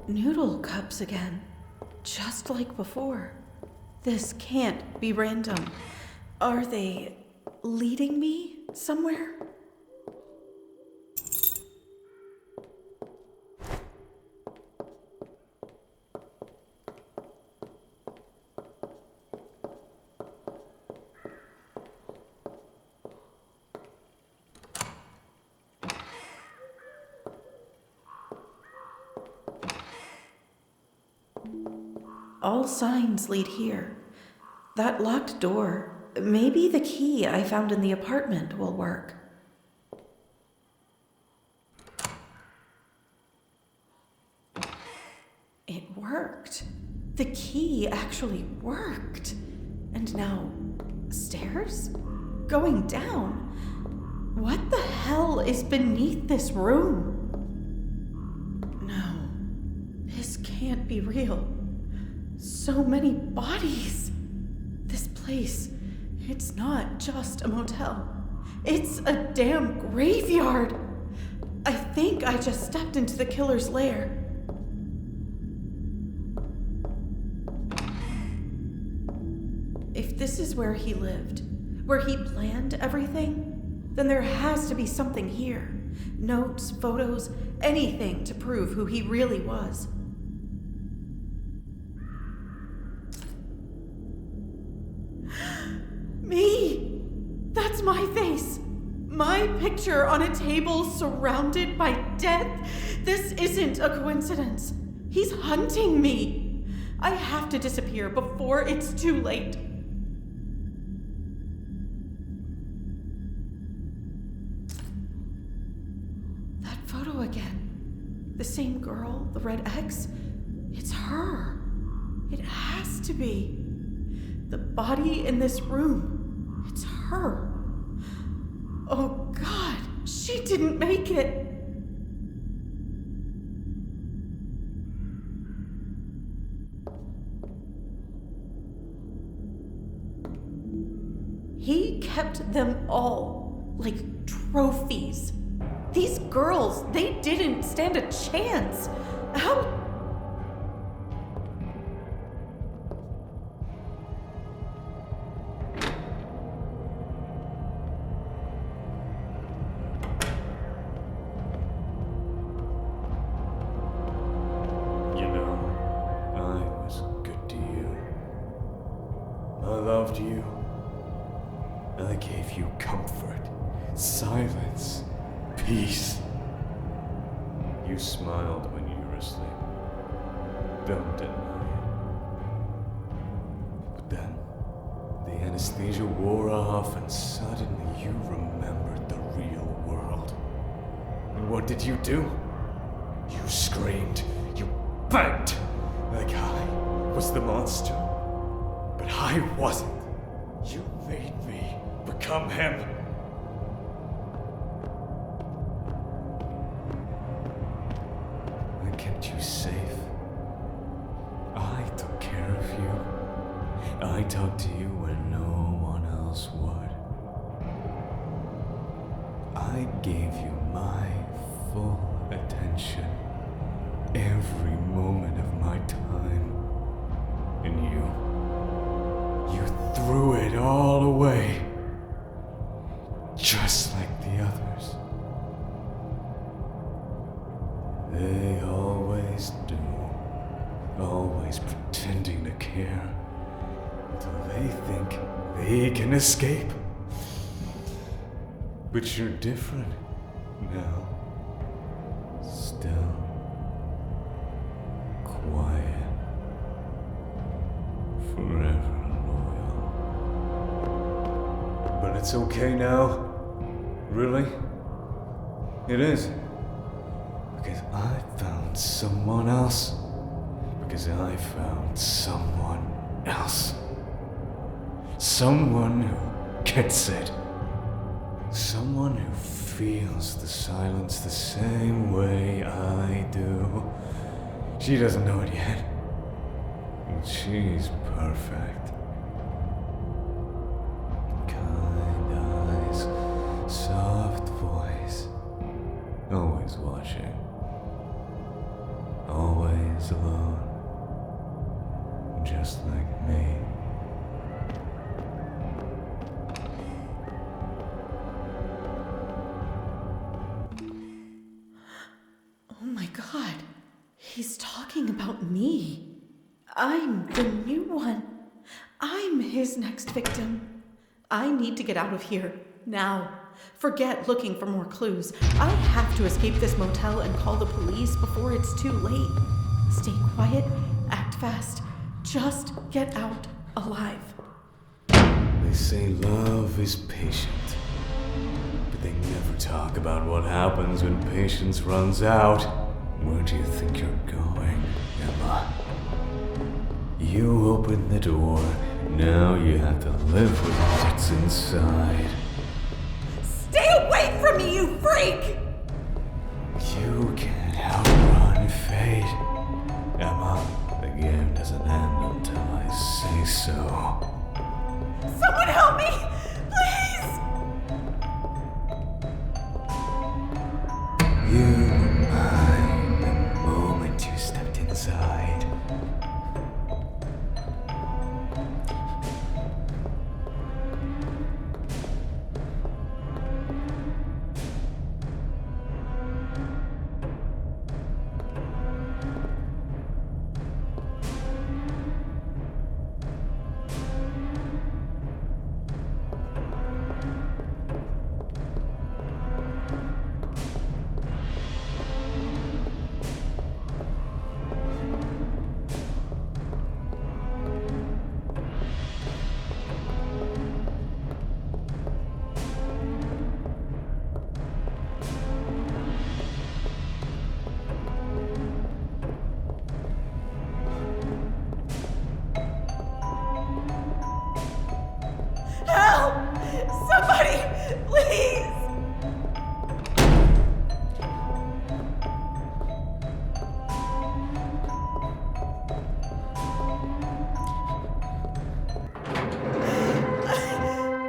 Noodle cups again, just like before. This can't be random. Are they leading me somewhere? All signs lead here. That locked door, maybe the key I found in the apartment will work. It worked. The key actually worked. And now, stairs? Going down? What the hell is beneath this room? No, this can't be real. So many bodies. This place, it's not just a motel. It's a damn graveyard. I think I just stepped into the killer's lair. If this is where he lived, where he planned everything, then there has to be something here. Notes, photos, anything to prove who he really was. Me! That's my face! My picture on a table surrounded by death? This isn't a coincidence. He's hunting me. I have to disappear before it's too late. That photo again. The same girl, the red X. It's her. It has to be. The body in this room. It's her. Oh God, she didn't make it. He kept them all like trophies. These girls, they didn't stand a chance. How loved you. I gave you comfort, silence, peace. You smiled when you were asleep. Don't deny it. But then, the anesthesia wore off and suddenly you remembered the real world. And what did you do? You screamed, you begged, like I was the monster. But I wasn't. You made me become him. I kept you safe. I took care of you. I talked to you when no one else would. I gave you my full attention every moment of my time. And you threw it all away. Just like the others. They always do. Always pretending to care. Until they think they can escape. But you're different now. Still. Quiet. Forever loyal. But it's okay now. Really? It is. Because I found someone else. Because I found someone else. Someone who gets it. Someone who feels the silence the same way I do. She doesn't know it yet. But she's perfect. Kind eyes, soft voice. Always watching. Always alone. Just like me. Oh my god. He's talking about me. I'm the new one. I'm his next victim. I need to get out of here. Now. Forget looking for more clues. I have to escape this motel and call the police before it's too late. Stay quiet, act fast. Just get out alive. They say love is patient. But they never talk about what happens when patience runs out. Where do you think you're going, Emma? You opened the door. Now you have to live with what's inside. Stay away from me, you freak! You can't outrun fate. Emma, the game doesn't end until I say so. Someone help me! Please! You were mine the moment you stepped inside. Help! Somebody, please!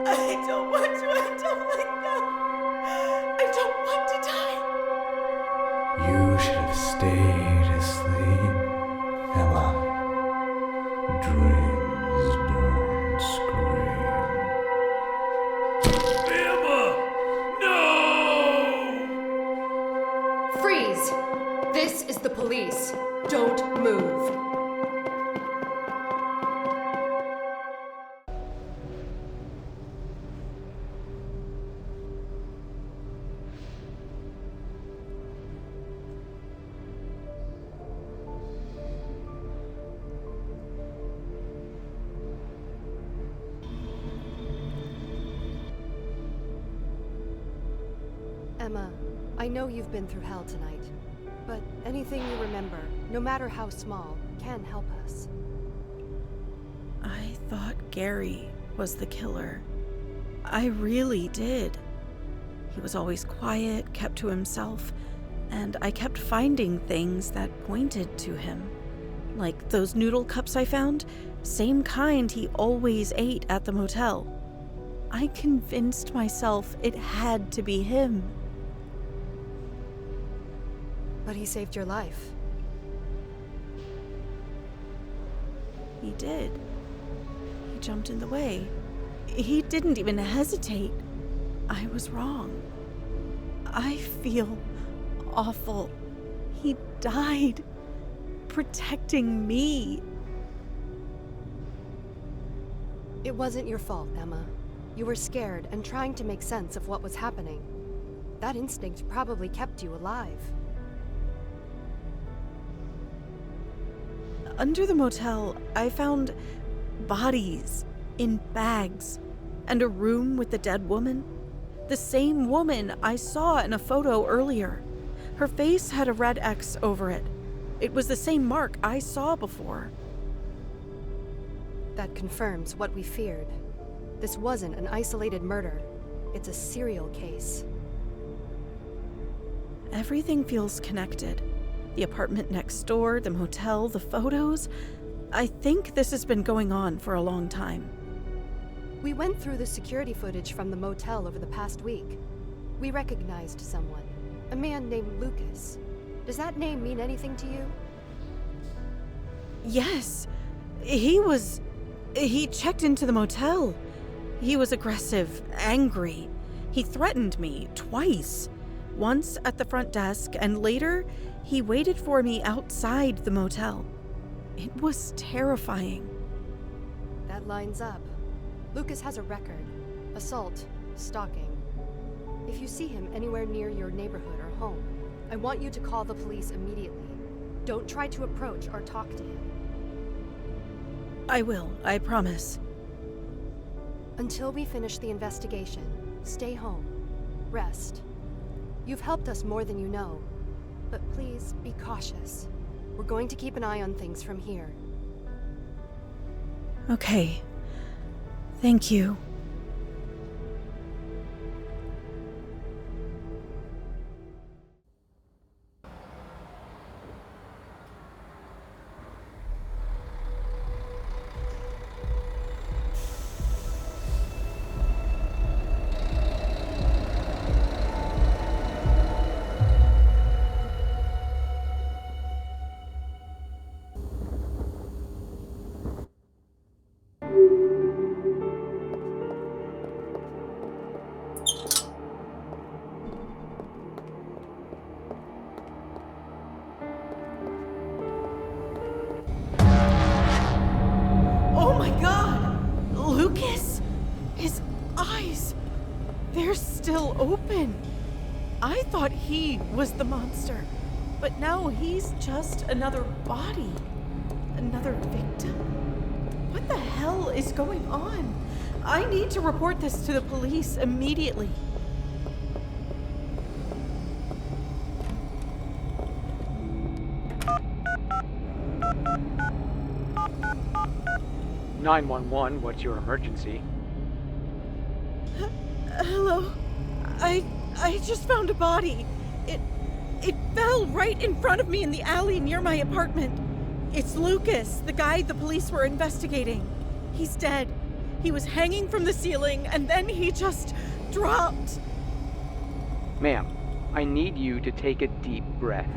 I don't want to end up like that. I don't want to die. You should have stayed asleep, Emma. Dreams don't scream. Emma! No! Freeze! This is the police. Don't move. Emma, I know you've been through hell tonight, but anything you remember, no matter how small, can help us. I thought Gary was the killer. I really did. He was always quiet, kept to himself, and I kept finding things that pointed to him. Like those noodle cups I found, same kind he always ate at the motel. I convinced myself it had to be him. But he saved your life. He did. He jumped in the way. He didn't even hesitate. I was wrong. I feel awful. He died protecting me. It wasn't your fault, Emma. You were scared and trying to make sense of what was happening. That instinct probably kept you alive. Under the motel, I found bodies in bags and a room with the dead woman. The same woman I saw in a photo earlier. Her face had a red X over it. It was the same mark I saw before. That confirms what we feared. This wasn't an isolated murder. It's a serial case. Everything feels connected. The apartment next door, the motel, the photos. I think this has been going on for a long time. We went through the security footage from the motel over the past week. We recognized someone, a man named Lucas. Does that name mean anything to you? Yes. He checked into the motel. He was aggressive, angry. He threatened me twice. Once at the front desk, and later, he waited for me outside the motel. It was terrifying. That lines up. Lucas has a record. Assault, stalking. If you see him anywhere near your neighborhood or home, I want you to call the police immediately. Don't try to approach or talk to him. I will, I promise. Until we finish the investigation, stay home. Rest. You've helped us more than you know, but please be cautious. We're going to keep an eye on things from here. Okay. Thank you. Oh my God! Lucas? His eyes, they're still open. I thought he was the monster, but now he's just another body. Another victim? What the hell is going on? I need to report this to the police immediately. "911, what's your emergency?" Hello? I just found a body. It fell right in front of me in the alley near my apartment. It's Lucas, the guy the police were investigating. He's dead. He was hanging from the ceiling and then he just dropped. Ma'am, I need you to take a deep breath.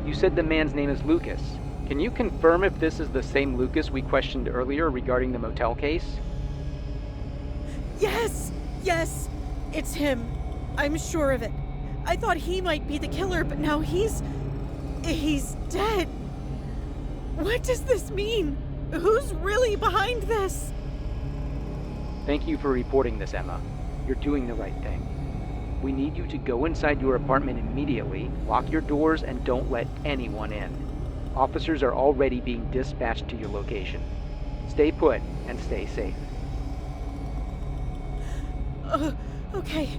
You said the man's name is Lucas. Can you confirm if this is the same Lucas we questioned earlier regarding the motel case? Yes, it's him. I'm sure of it. I thought he might be the killer, but now he's dead. What does this mean? Who's really behind this? Thank you for reporting this, Emma. You're doing the right thing. We need you to go inside your apartment immediately, lock your doors, and don't let anyone in. Officers are already being dispatched to your location. Stay put and stay safe. Okay.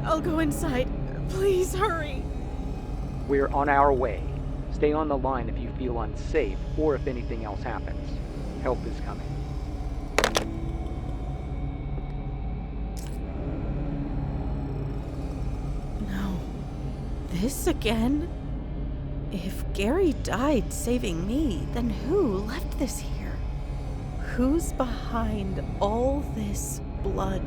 I'll go inside. Please hurry. We're on our way. Stay on the line if you feel unsafe or if anything else happens. Help is coming. No. This again? If Gary died saving me, then who left this here? Who's behind all this blood?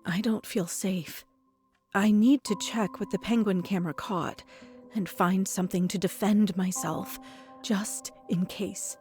I don't feel safe. I need to check what the penguin camera caught and find something to defend myself, just in case.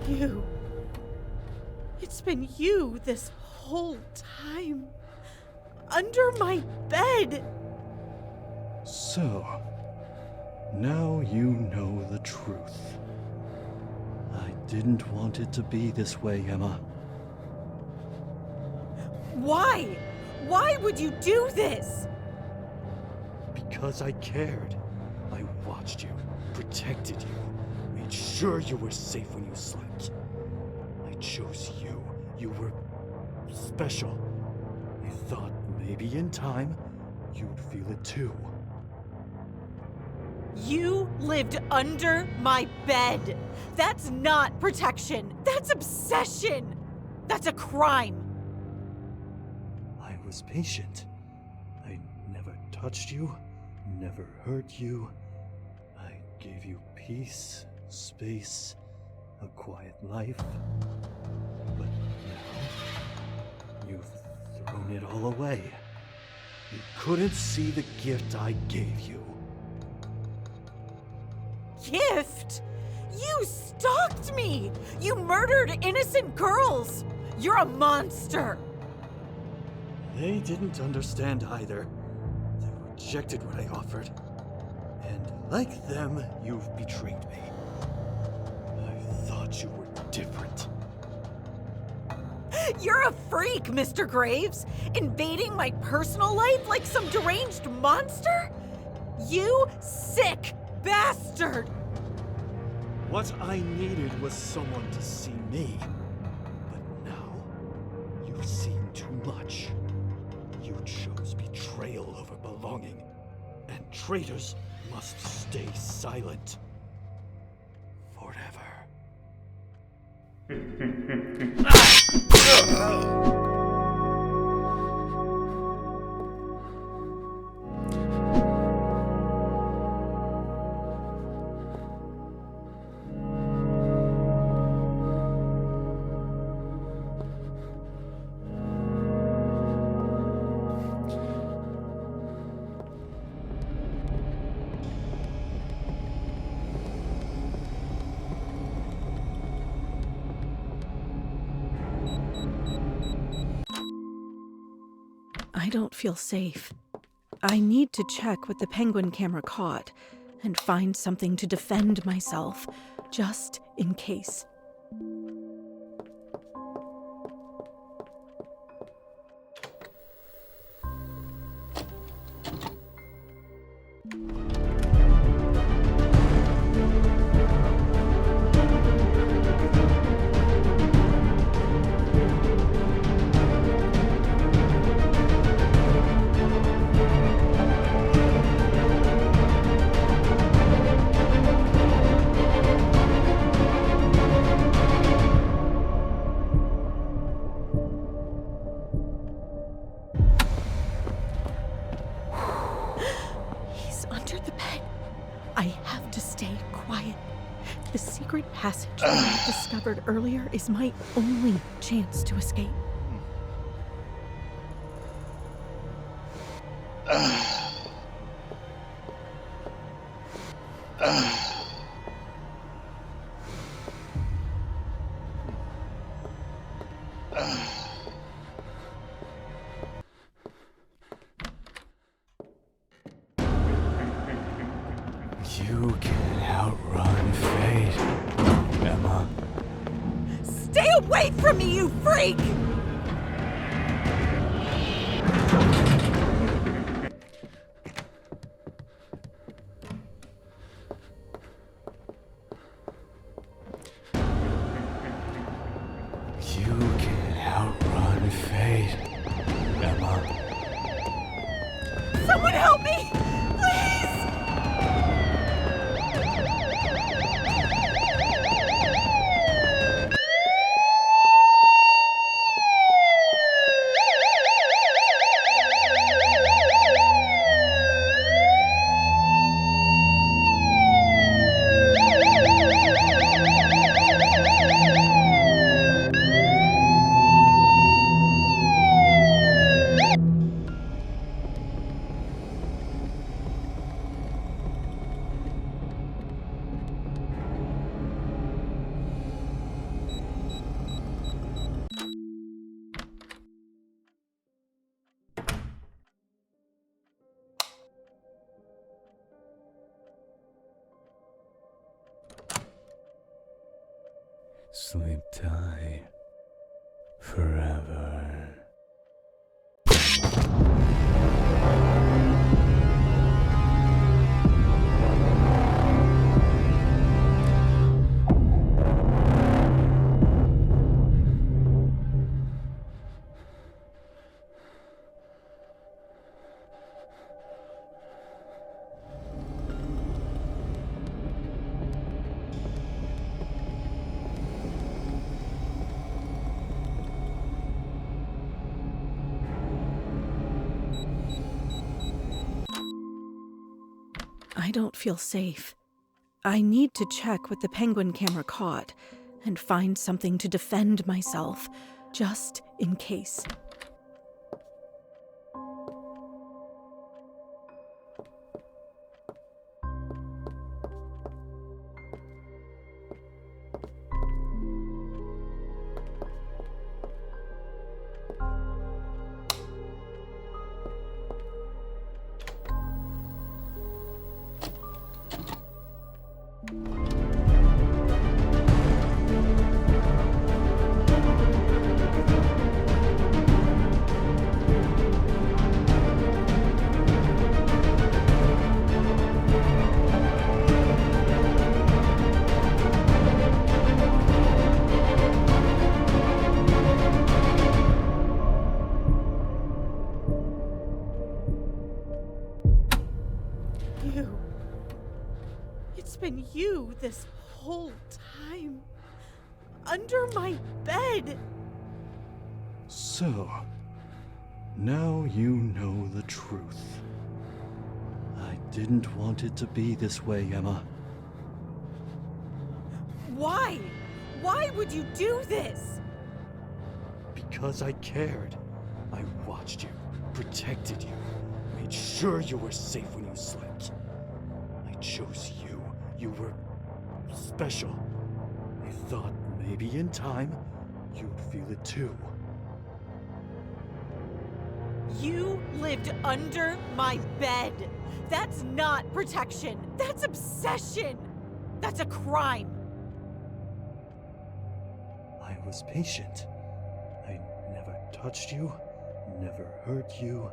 You. It's been you this whole time. Under my bed. So, now you know the truth. I didn't want it to be this way, Emma. Why? Why would you do this? Because I cared. I watched you, protected you, made sure you were safe when you slept. I chose you. You were special. I thought maybe in time, you'd feel it too. You lived under my bed. That's not protection. That's obsession. That's a crime. I was patient. I never touched you, never hurt you. I gave you peace, space, a quiet life. But now, you've thrown it all away. You couldn't see the gift I gave you. Gift? You stalked me! You murdered innocent girls! You're a monster! They didn't understand either. They rejected what I offered. And like them, you've betrayed me. I thought you were different. You're a freak, Mr. Graves! Invading my personal life like some deranged monster? You sick bastard! What I needed was someone to see me. But now, you've seen too much. You chose betrayal over belonging. And traitors must stay silent. Forever. I don't feel safe. I need to check what the penguin camera caught and find something to defend myself, just in case. I have to stay quiet. The secret passage that I discovered earlier is my only chance to escape. You can outrun fate, Emma. Stay away from me, you freak! You can outrun fate, Emma. Someone help me! Please! Sleep tight forever. I don't feel safe. I need to check what the penguin camera caught and find something to defend myself, just in case. You. It's been you this whole time. Under my bed. So, now you know the truth. I didn't want it to be this way, Emma. Why? Why would you do this? Because I cared. I watched you, protected you, made sure you were safe when you slept. I chose you. You were special. I thought maybe in time, you'd feel it too. You lived under my bed. That's not protection. That's obsession. That's a crime. I was patient. I never touched you, never hurt you.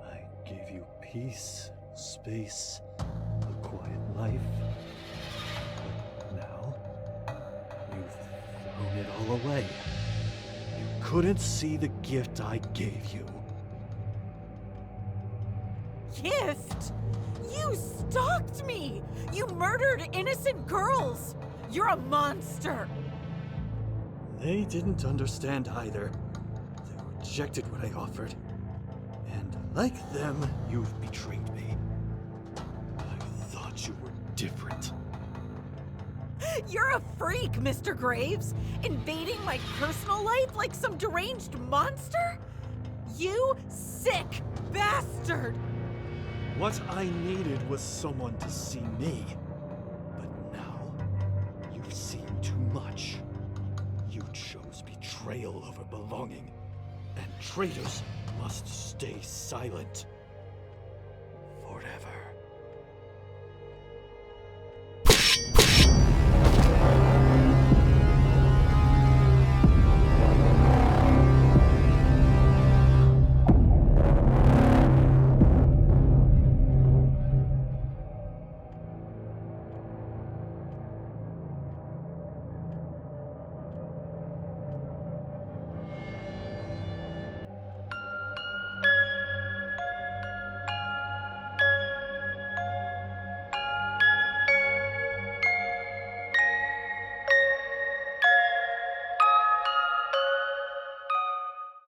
I gave you peace, space, a quiet life. But now, you've thrown it all away. You couldn't see the gift I gave you. Gift? You stalked me! You murdered innocent girls! You're a monster! They didn't understand either. They rejected what I offered. And like them, you've betrayed me. I thought you were different. You're a freak, Mr. Graves! Invading my personal life like some deranged monster? You sick bastard! What I needed was someone to see me. But now, you've seen too much. You chose betrayal over belonging, and traitors must stay silent. Forever.